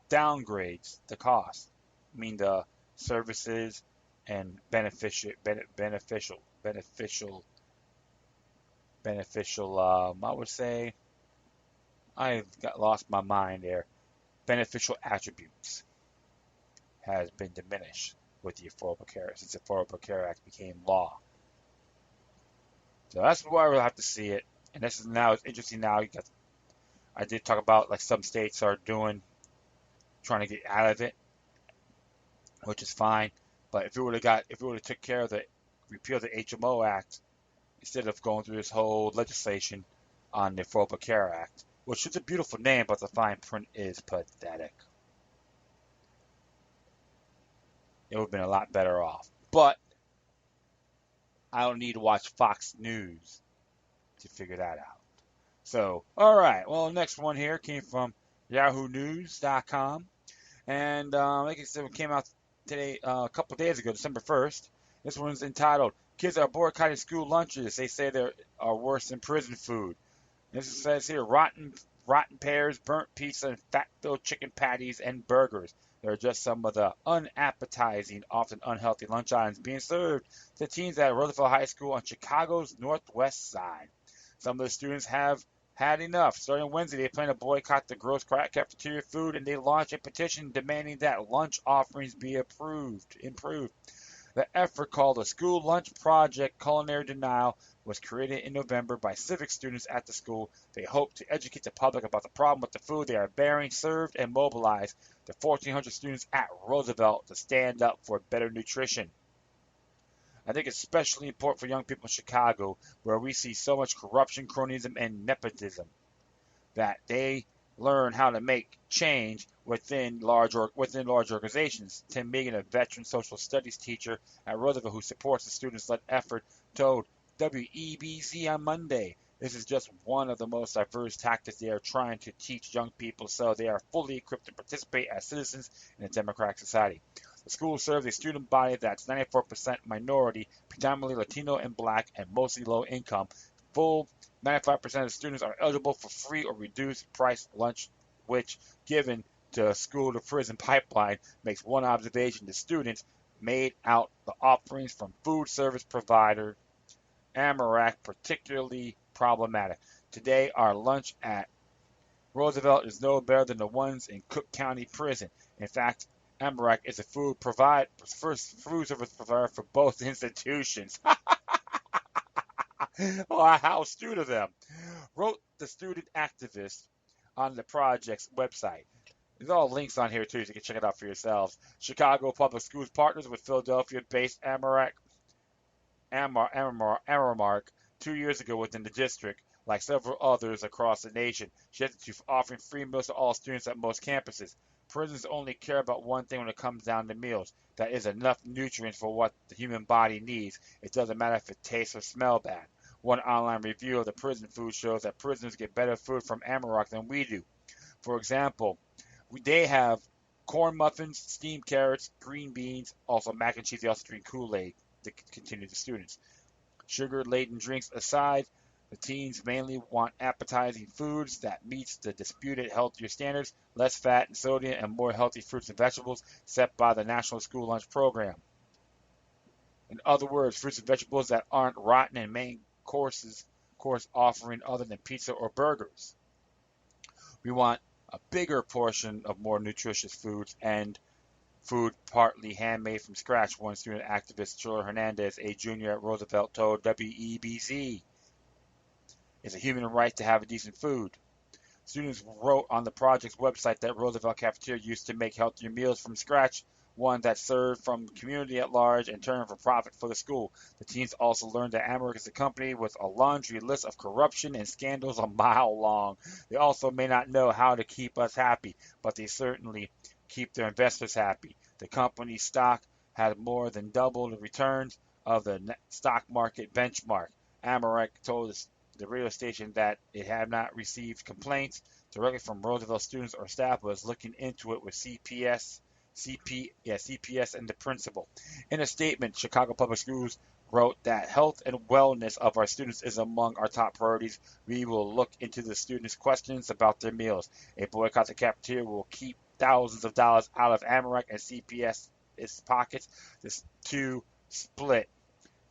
downgrades the cost. I mean the services and beneficial. I would say I've lost my mind there. Beneficial attributes has been diminished. with the Affordable Care since the Affordable Care Act became law. So that's why we'll have to see it. And this is now it's interesting. Now I did talk about like some states are trying to get out of it, which is fine. But if it would have took care of the repeal the HMO Act instead of going through this whole legislation on the Affordable Care Act, which is a beautiful name, but the fine print is pathetic. It would have been a lot better off. But I don't need to watch Fox News to figure that out. So, all right. Well, next one here came from YahooNews.com. And like I said, it came out today, a couple of days ago, December 1st. This one's entitled, Kids Are Boycotting School Lunches. They say they are worse than prison food. This says here, rotten pears, burnt pizza, and fat-filled chicken patties and burgers. They're just some of the unappetizing, often unhealthy lunch items being served to teens at Roosevelt High School on Chicago's northwest side. Some of the students have had enough. Starting Wednesday, they plan to boycott the gross cafeteria food, and they launched a petition demanding that lunch offerings be improved. The effort, called the School Lunch Project Culinary Denial, was created in November by civic students at the school. They hope to educate the public about the problem with the food they are bearing, served, and mobilize the 1,400 students at Roosevelt to stand up for better nutrition. I think it's especially important for young people in Chicago, where we see so much corruption, cronyism, and nepotism, that they learn how to make change within large organizations. Tim Megan, a veteran social studies teacher at Roosevelt who supports the students-led effort, told WEBC on Monday, "This is just one of the most diverse tactics they are trying to teach young people so they are fully equipped to participate as citizens in a democratic society." The school serves a student body that's 94% minority, predominantly Latino and Black, and mostly low income. Full 95% of students are eligible for free or reduced price lunch, which, given to school to prison pipeline, makes one observation: the students made out the offerings from food service provider Amarak particularly problematic. Today, our lunch at Roosevelt is no better than the ones in Cook County Prison. In fact, Amarak is a food service provider for both institutions. Oh, how astute of them, wrote the student activist on the project's website. There's all links on here too, so you can check it out for yourselves. Chicago Public Schools partners with Philadelphia-based Amarak 2 years ago within the district, like several others across the nation, shifted to offering free meals to all students at most campuses. Prisons only care about one thing when it comes down to meals. That is enough nutrients for what the human body needs. It doesn't matter if it tastes or smells bad. One online review of the prison food shows that prisoners get better food from Amarock than we do. For example, they have corn muffins, steamed carrots, green beans, also mac and cheese. They also drink Kool-Aid to continue the students. Sugar-laden drinks aside, the teens mainly want appetizing foods that meets the disputed healthier standards, less fat and sodium, and more healthy fruits and vegetables set by the National School Lunch Program. In other words, fruits and vegetables that aren't rotten and main course offering other than pizza or burgers. We want a bigger portion of more nutritious foods and food partly handmade from scratch, one student activist, Chula Hernandez, a junior at Roosevelt, told WEBC. It's a human right to have a decent food. Students wrote on the project's website that Roosevelt Cafeteria used to make healthier meals from scratch, one that served from the community at large and turned for profit for the school. The teens also learned that Amarik is a company with a laundry list of corruption and scandals a mile long. They also may not know how to keep us happy, but they certainly keep their investors happy. The company's stock had more than double the returns of the stock market benchmark. Amarik told the radio station that it had not received complaints directly from Roosevelt students or staff, but was looking into it with CPS and the principal. In a statement, Chicago Public Schools wrote that health and wellness of our students is among our top priorities. We will look into the students' questions about their meals. A boycott the cafeteria will keep thousands of dollars out of Amarak and CPS's pockets. This two split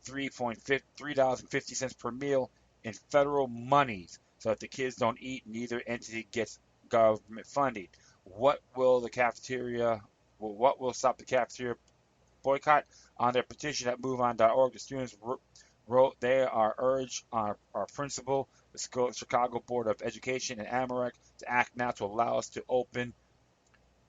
$3.50 per meal in federal monies. So if the kids don't eat, neither entity gets government funding. What will stop the cafeteria boycott. On their petition at MoveOn.org, the students wrote they are urged on our principal, the Chicago Board of Education, and Amarak to act now to allow us to open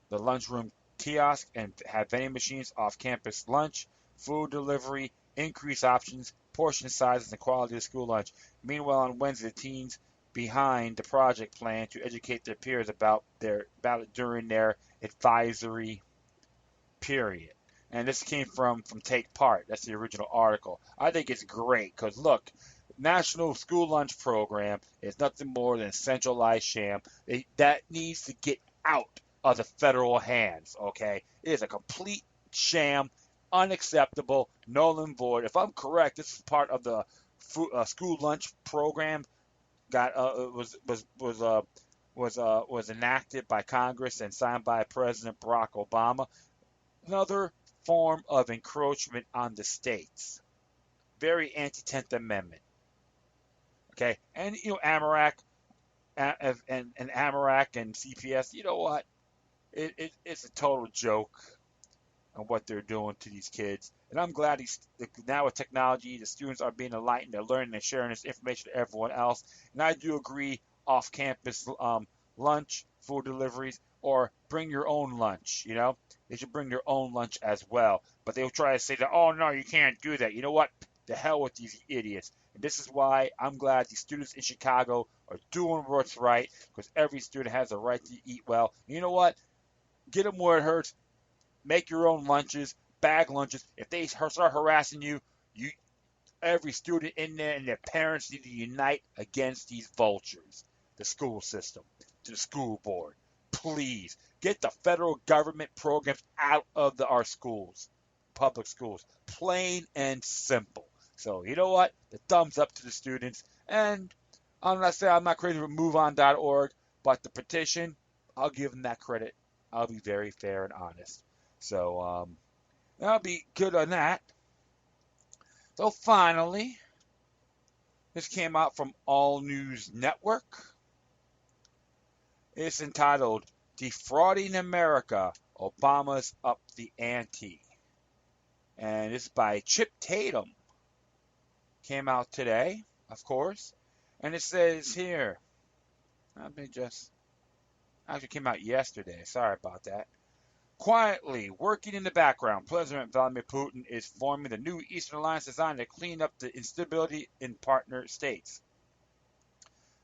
the lunchroom kiosk and have vending machines off-campus lunch, food delivery, increase options, portion sizes, and quality of school lunch. Meanwhile, on Wednesday, the teens behind the project plan to educate their peers about it during their advisory period. And this came from Take Part. That's the original article. I think it's great because look, National School Lunch Program is nothing more than a centralized sham that needs to get out of the federal hands. Okay, it is a complete sham, unacceptable, null and void. If I'm correct, this is part of the school lunch program. Got was enacted by Congress and signed by President Barack Obama. Another form of encroachment on the states. Very anti-10th Amendment. Okay, and Amarak and Amarak and CPS. You know what? It's a total joke on what they're doing to these kids. And I'm glad now with technology, the students are being enlightened. They're learning and sharing this information to everyone else. And I do agree, off-campus lunch, food deliveries, or bring your own lunch. They should bring their own lunch as well. But they'll try to say that, oh no, you can't do that. You know what? The hell with these idiots. And this is why I'm glad these students in Chicago are doing what's right, because every student has a right to eat well. And you know what? Get them where it hurts. Make your own lunches, bag lunches. If they start harassing you, every student in there and their parents need to unite against these vultures. The school system, to the school board. Please get the federal government programs out of our schools, public schools. Plain and simple. So you know what? The thumbs up to the students. And I'm not crazy with MoveOn.org, but the petition, I'll give them that credit. I'll be very fair and honest. So I'll be good on that. So finally, this came out from All News Network. It's entitled Defrauding America, Obama's Up the Ante. And it's by Chip Tatum. Came out today, of course. And it says here, actually came out yesterday. Sorry about that. Quietly, working in the background, President Vladimir Putin is forming the new Eastern Alliance designed to clean up the instability in partner states.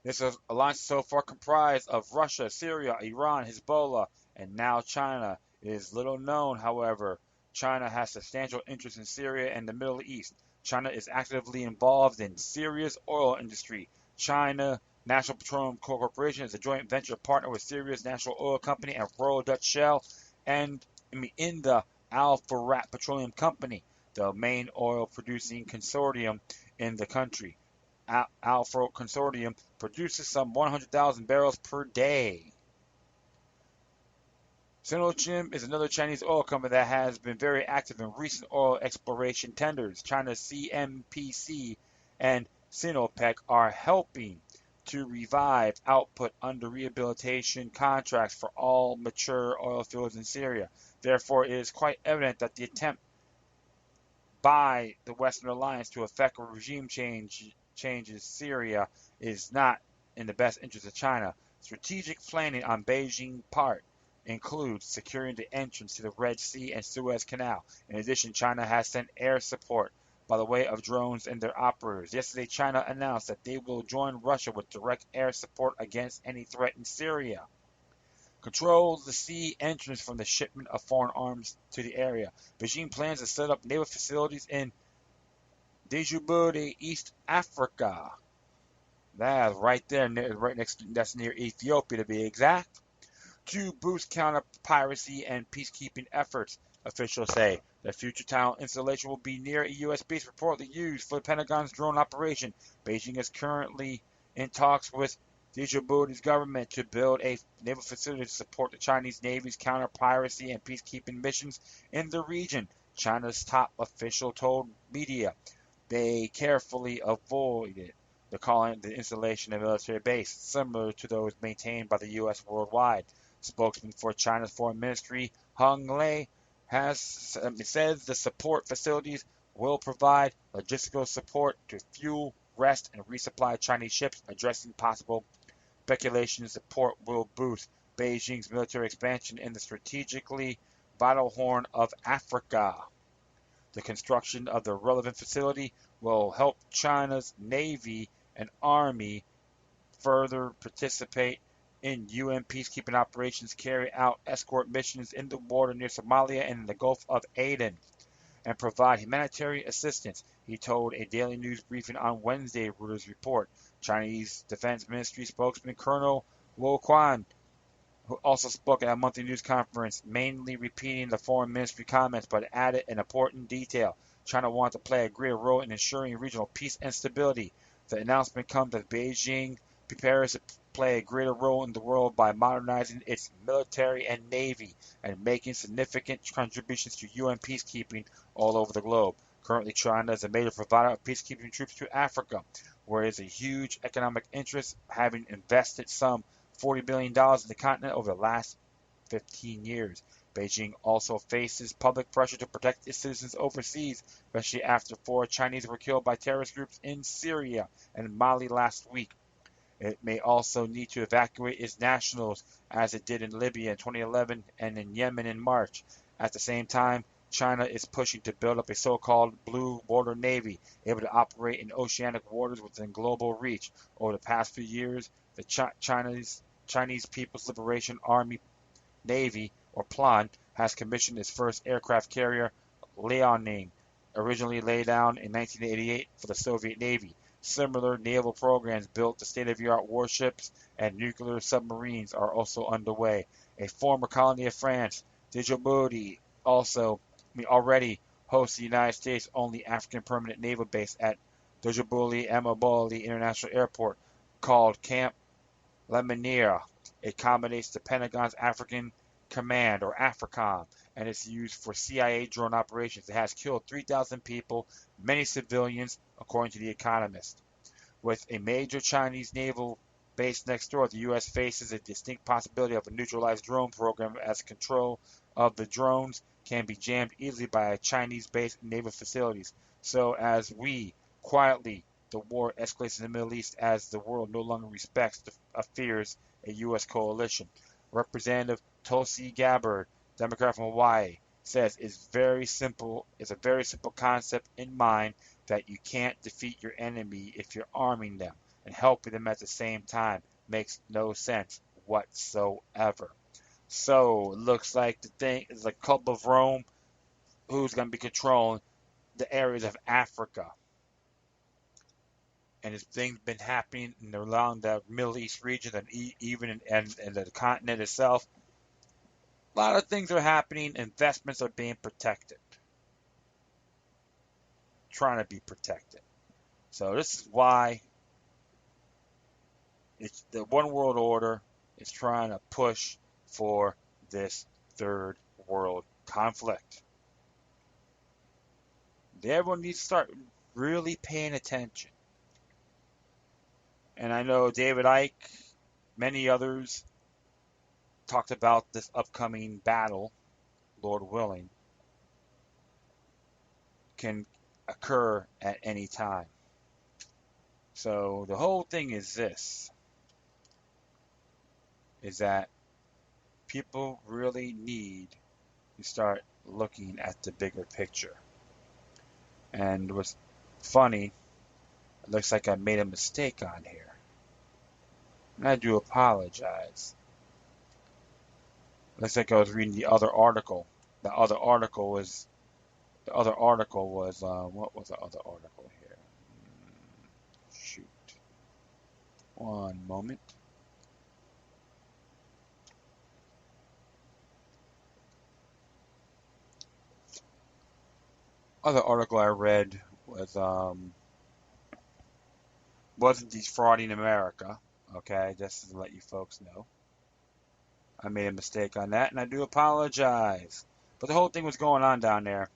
This alliance is so far comprised of Russia, Syria, Iran, Hezbollah, and now China. It is little known, however. China has substantial interest in Syria and the Middle East. China is actively involved in Syria's oil industry. China National Petroleum Corporation is a joint venture partner with Syria's National Oil Company and Royal Dutch Shell, and in the Al Farat Petroleum Company, the main oil-producing consortium in the country. Al Farat Consortium produces some 100,000 barrels per day. Sinochem is another Chinese oil company that has been very active in recent oil exploration tenders. China's CNPC and Sinopec are helping to revive output under rehabilitation contracts for all mature oil fields in Syria. Therefore, it is quite evident that the attempt by the Western Alliance to effect a regime changes Syria is not in the best interest of China. Strategic planning on Beijing's part includes securing the entrance to the Red Sea and Suez Canal. In addition, China has sent air support by the way of drones and their operators. Yesterday, China announced that they will join Russia with direct air support against any threat in Syria. Controls the sea entrance from the shipment of foreign arms to the area. Beijing plans to set up naval facilities in Djibouti, East Africa. That's right there, right next. That's near Ethiopia, to be exact. To boost counter-piracy and peacekeeping efforts, officials say. The future tunnel installation will be near a U.S. base reportedly used for the Pentagon's drone operation. Beijing is currently in talks with Djibouti's government to build a naval facility to support the Chinese Navy's counter-piracy and peacekeeping missions in the region. China's top official told media they carefully avoided the installation of a military base, similar to those maintained by the U.S. worldwide. Spokesman for China's Foreign Ministry, Hung Lei, it says the support facilities will provide logistical support to fuel, rest, and resupply Chinese ships, addressing possible speculation. Support will boost Beijing's military expansion in the strategically vital Horn of Africa. The construction of the relevant facility will help China's Navy and Army further participate in UN peacekeeping operations, carry out escort missions in the water near Somalia and in the Gulf of Aden, and provide humanitarian assistance, he told a daily news briefing on Wednesday, Reuters report. Chinese Defense Ministry spokesman Colonel Wu Quan, who also spoke at a monthly news conference, mainly repeating the foreign ministry comments, but added an important detail. China wants to play a greater role in ensuring regional peace and stability. The announcement comes as Beijing prepares to play a greater role in the world by modernizing its military and navy and making significant contributions to UN peacekeeping all over the globe. Currently, China is a major provider of peacekeeping troops to Africa, where it is a huge economic interest, having invested some $40 billion in the continent over the last 15 years. Beijing also faces public pressure to protect its citizens overseas, especially after 4 Chinese were killed by terrorist groups in Syria and Mali last week. It may also need to evacuate its nationals, as it did in Libya in 2011 and in Yemen in March. At the same time, China is pushing to build up a so-called blue water navy, able to operate in oceanic waters within global reach. Over the past few years, the Chinese People's Liberation Army Navy, or PLAN, has commissioned its first aircraft carrier, Liaoning, originally laid down in 1988 for the Soviet Navy. Similar naval programs built the state-of-the-art warships and nuclear submarines are also underway. A former colony of France, Djibouti, already hosts the United States' only African permanent naval base at Djibouti Amoboli International Airport, called Camp Lemonnier. It accommodates the Pentagon's African Command, or AFRICOM, and is used for CIA drone operations. It has killed 3,000 people, many civilians, according to The Economist. With a major Chinese naval base next door, the U.S. faces a distinct possibility of a neutralized drone program, as control of the drones can be jammed easily by a Chinese base and naval facilities. So as the war escalates in the Middle East as the world no longer respects or fears a U.S. coalition. Representative Tulsi Gabbard, Democrat from Hawaii, says it's a very simple concept in mind that you can't defeat your enemy if you're arming them, and helping them at the same time makes no sense whatsoever. So it looks like the thing is a Club of Rome who's going to be controlling the areas of Africa. And it's things been happening around the Middle East region and even in the continent itself. A lot of things are happening. Investments are being protected, trying to be protected. So this is why it's the one world order is trying to push for this third world conflict. Everyone needs to start really paying attention. And I know David Icke, many others, talked about this upcoming battle, Lord willing, can occur at any time. So the whole thing is this, is that people really need to start looking at the bigger picture. And what's funny, it looks like I made a mistake on here. And I do apologize. Looks like I was reading the other article. The other article was, what was the other article here? Shoot. One moment. Other article I read was, wasn't defrauding America. Okay, just to let you folks know. I made a mistake on that, and I do apologize. But the whole thing was going on down there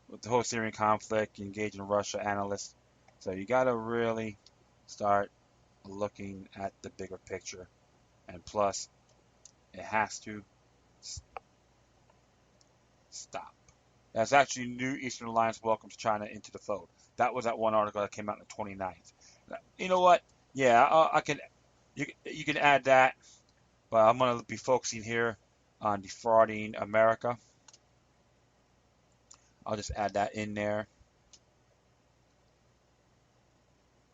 with the whole Syrian conflict, engaging Russia analysts. So you got to really start looking at the bigger picture. And plus, it has to stop. That's actually New Eastern Alliance welcomes China into the fold. That was that one article that came out on the 29th. You know what? Yeah, I can. You can add that, but I'm going to be focusing here on defrauding America. I'll just add that in there.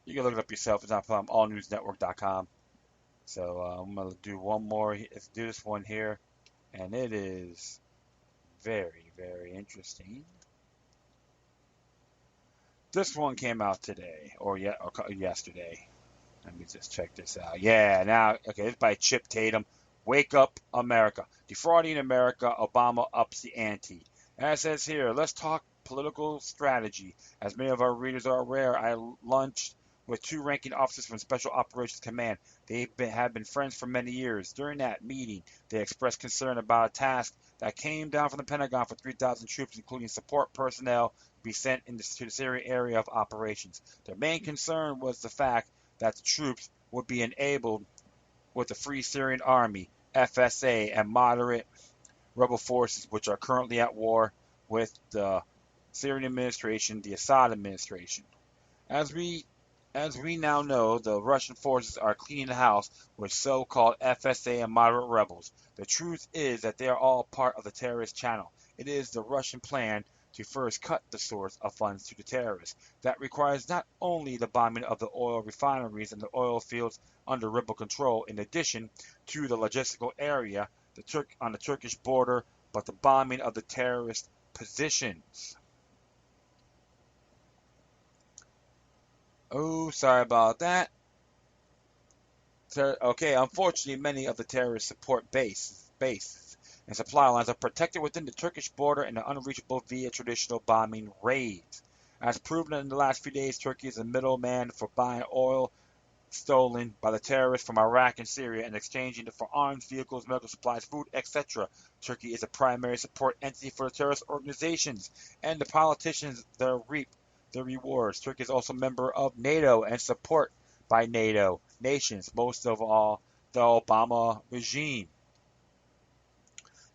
You can look it up yourself. It's not from allnewsnetwork.com. So I'm going to do one more. Let's do this one here. And it is very, very interesting. This one came out today, or yesterday. Let me just check this out. Yeah, now, okay, it's by Chip Tatum. Wake up, America. Defrauding America, Obama ups the ante. And it says here, let's talk political strategy. As many of our readers are aware, I lunched with two ranking officers from Special Operations Command. They have been friends for many years. During that meeting, they expressed concern about a task that came down from the Pentagon for 3,000 troops, including support personnel, to be sent to the Syria area of operations. Their main concern was the fact that the troops would be enabled with the Free Syrian Army, FSA, and moderate rebel forces, which are currently at war with the Syrian administration, the Assad administration. As we now know, the Russian forces are cleaning the house with so-called FSA and moderate rebels. The truth is that they are all part of the terrorist channel. It is the Russian plan to first cut the source of funds to the terrorists. That requires not only the bombing of the oil refineries and the oil fields under rebel control, in addition to the logistical area on the Turkish border, but the bombing of the terrorist positions. Oh, sorry about that. Okay, unfortunately, many of the terrorist support bases and supply lines are protected within the Turkish border and are unreachable via traditional bombing raids. As proven in the last few days, Turkey is a middleman for buying oil stolen by the terrorists from Iraq and Syria and exchanging it for arms, vehicles, medical supplies, food, etc. Turkey is a primary support entity for the terrorist organizations and the politicians that reap the rewards. Turkey is also a member of NATO and support by NATO nations, most of all the Obama regime.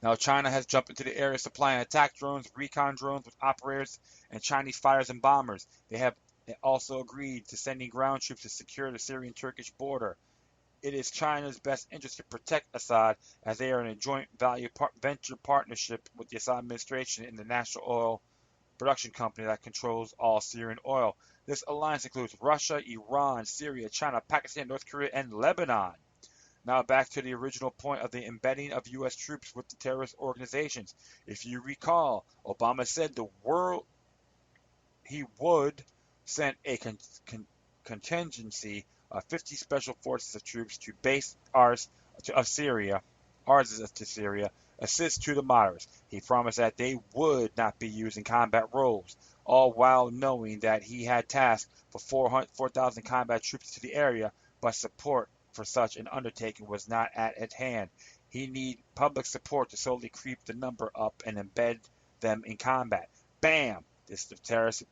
Now, China has jumped into the area supplying attack drones, recon drones with operators and Chinese fighters and bombers. They have also agreed to sending ground troops to secure the Syrian-Turkish border. It is China's best interest to protect Assad, as they are in a joint venture partnership with the Assad administration in the national oil production company that controls all Syrian oil. This alliance includes Russia, Iran, Syria, China, Pakistan, North Korea, and Lebanon. Now back to the original point of the embedding of U.S. troops with the terrorist organizations. If you recall, Obama said he would send a contingency of 50 special forces of troops to base ours to Syria, assist to the moderates. He promised that they would not be used in combat roles, all while knowing that he had tasked for 4,000 combat troops to the area, but support for such an undertaking was not at hand. He needed public support to slowly creep the number up and embed them in combat. Bam! This terrorist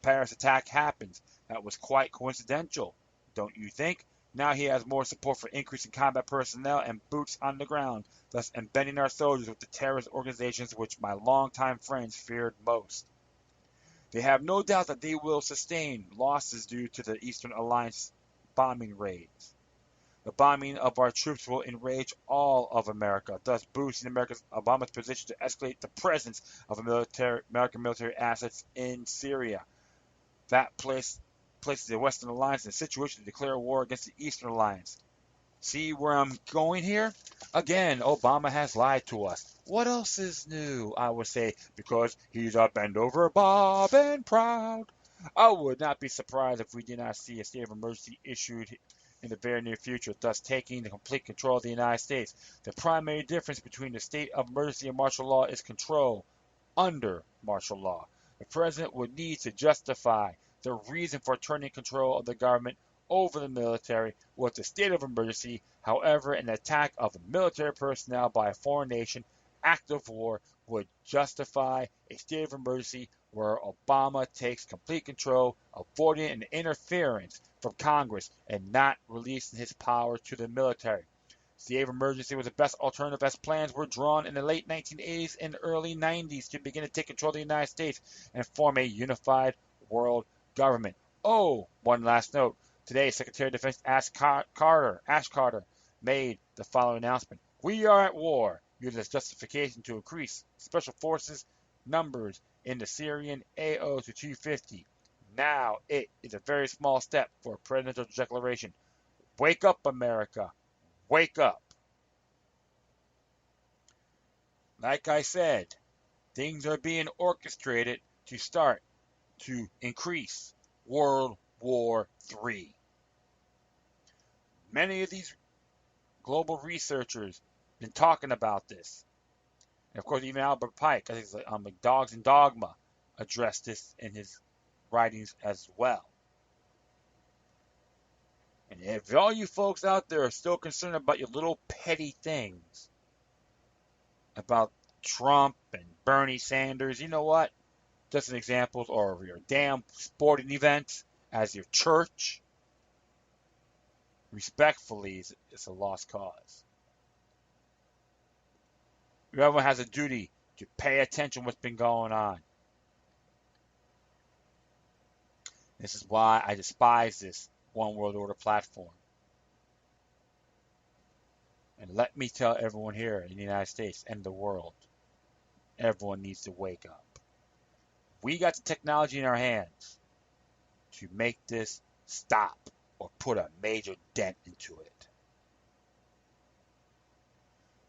Paris attack happens. That was quite coincidental, don't you think? Now he has more support for increasing combat personnel and boots on the ground, thus embedding our soldiers with the terrorist organizations which my longtime friends feared most. They have no doubt that they will sustain losses due to the Eastern Alliance bombing raids. The bombing of our troops will enrage all of America, thus boosting Obama's position to escalate the presence of American military assets in Syria. That places the Western Alliance in a situation to declare war against the Eastern Alliance. See where I'm going here? Again, Obama has lied to us. What else is new? I would say, because he's a bend over Bob and proud. I would not be surprised if we did not see a state of emergency issued in the very near future, thus taking the complete control of the United States. The primary difference between the state of emergency and martial law is control under martial law. The president would need to justify the reason for turning control of the government over the military with the state of emergency. However, an attack of military personnel by a foreign nation, act of war, would justify a state of emergency where Obama takes complete control, avoiding an interference from Congress and not releasing his power to the military. state of emergency was the best alternative as plans were drawn in the late 1980s and early 90s to begin to take control of the United States and form a unified world government. Oh, one last note. Today, Secretary of Defense Ash Carter made the following announcement. We are at war, using as justification to increase special forces numbers in the Syrian AO to 250. Now it is a very small step for a presidential declaration. Wake up, America. Wake up. Like I said, things are being orchestrated to start to increase World War III. Many of these global researchers have been talking about this. And of course, even Albert Pike, I think it's like Dogs and Dogma, addressed this in his writings as well. And if all you folks out there are still concerned about your little petty things, about Trump and Bernie Sanders, you know what? Just an example, or your damn sporting events as your church, respectfully, it's a lost cause. Everyone has a duty to pay attention to what's been going on. This is why I despise this One World Order platform. And let me tell everyone here in the United States and the world, everyone needs to wake up. We got the technology in our hands to make this stop or put a major dent into it.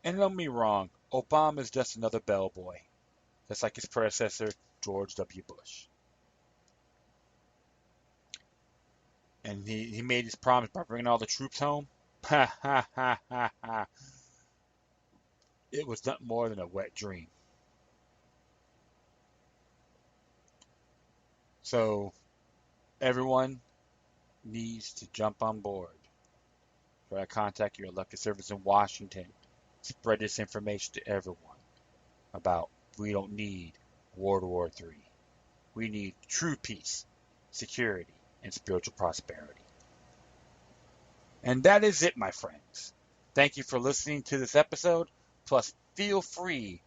And don't get me wrong, Obama is just another bellboy, just like his predecessor, George W. Bush. And he made his promise by bringing all the troops home. Ha ha ha ha ha. It was nothing more than a wet dream. So everyone needs to jump on board. Try to contact your elected service in Washington. Spread this information to everyone about we don't need World War III. We need true peace, security, and spiritual prosperity. And that is it, my friends. Thank you for listening to this episode. Plus, feel free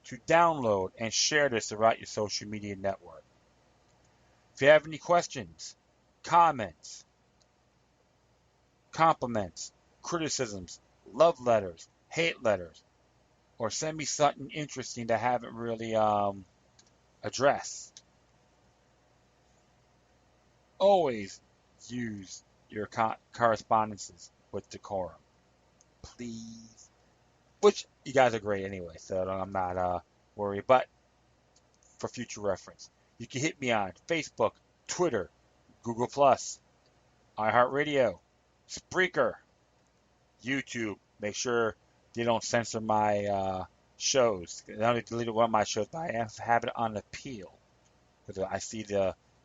to download and share this throughout your social media network. If you have any questions, comments, compliments, criticisms, love letters, hate letters, or send me something interesting that I haven't really addressed, always use your correspondences with decorum. Please. Which, you guys are great anyway, so I'm not worried. But for future reference, you can hit me on Facebook, Twitter, Google+, iHeartRadio, Spreaker, YouTube. Make sure they don't censor my shows. They only deleted one of my shows, but I have it on appeal because I see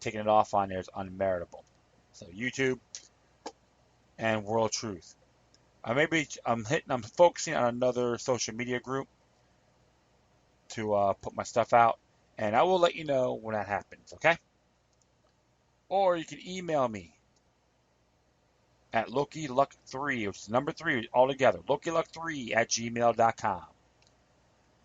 taking it off on there is unmeritable. So YouTube and World Truth. I'm focusing on another social media group to put my stuff out, and I will let you know when that happens. Okay? Or you can email me at LokiLuck3, which is number 3 altogether, LokiLuck3@gmail.com.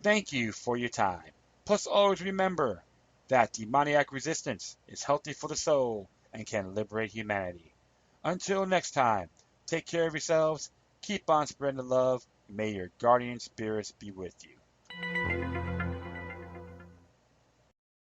Thank you for your time. Plus, always remember that demoniac resistance is healthy for the soul and can liberate humanity. Until next time, take care of yourselves, keep on spreading the love, and may your guardian spirits be with you.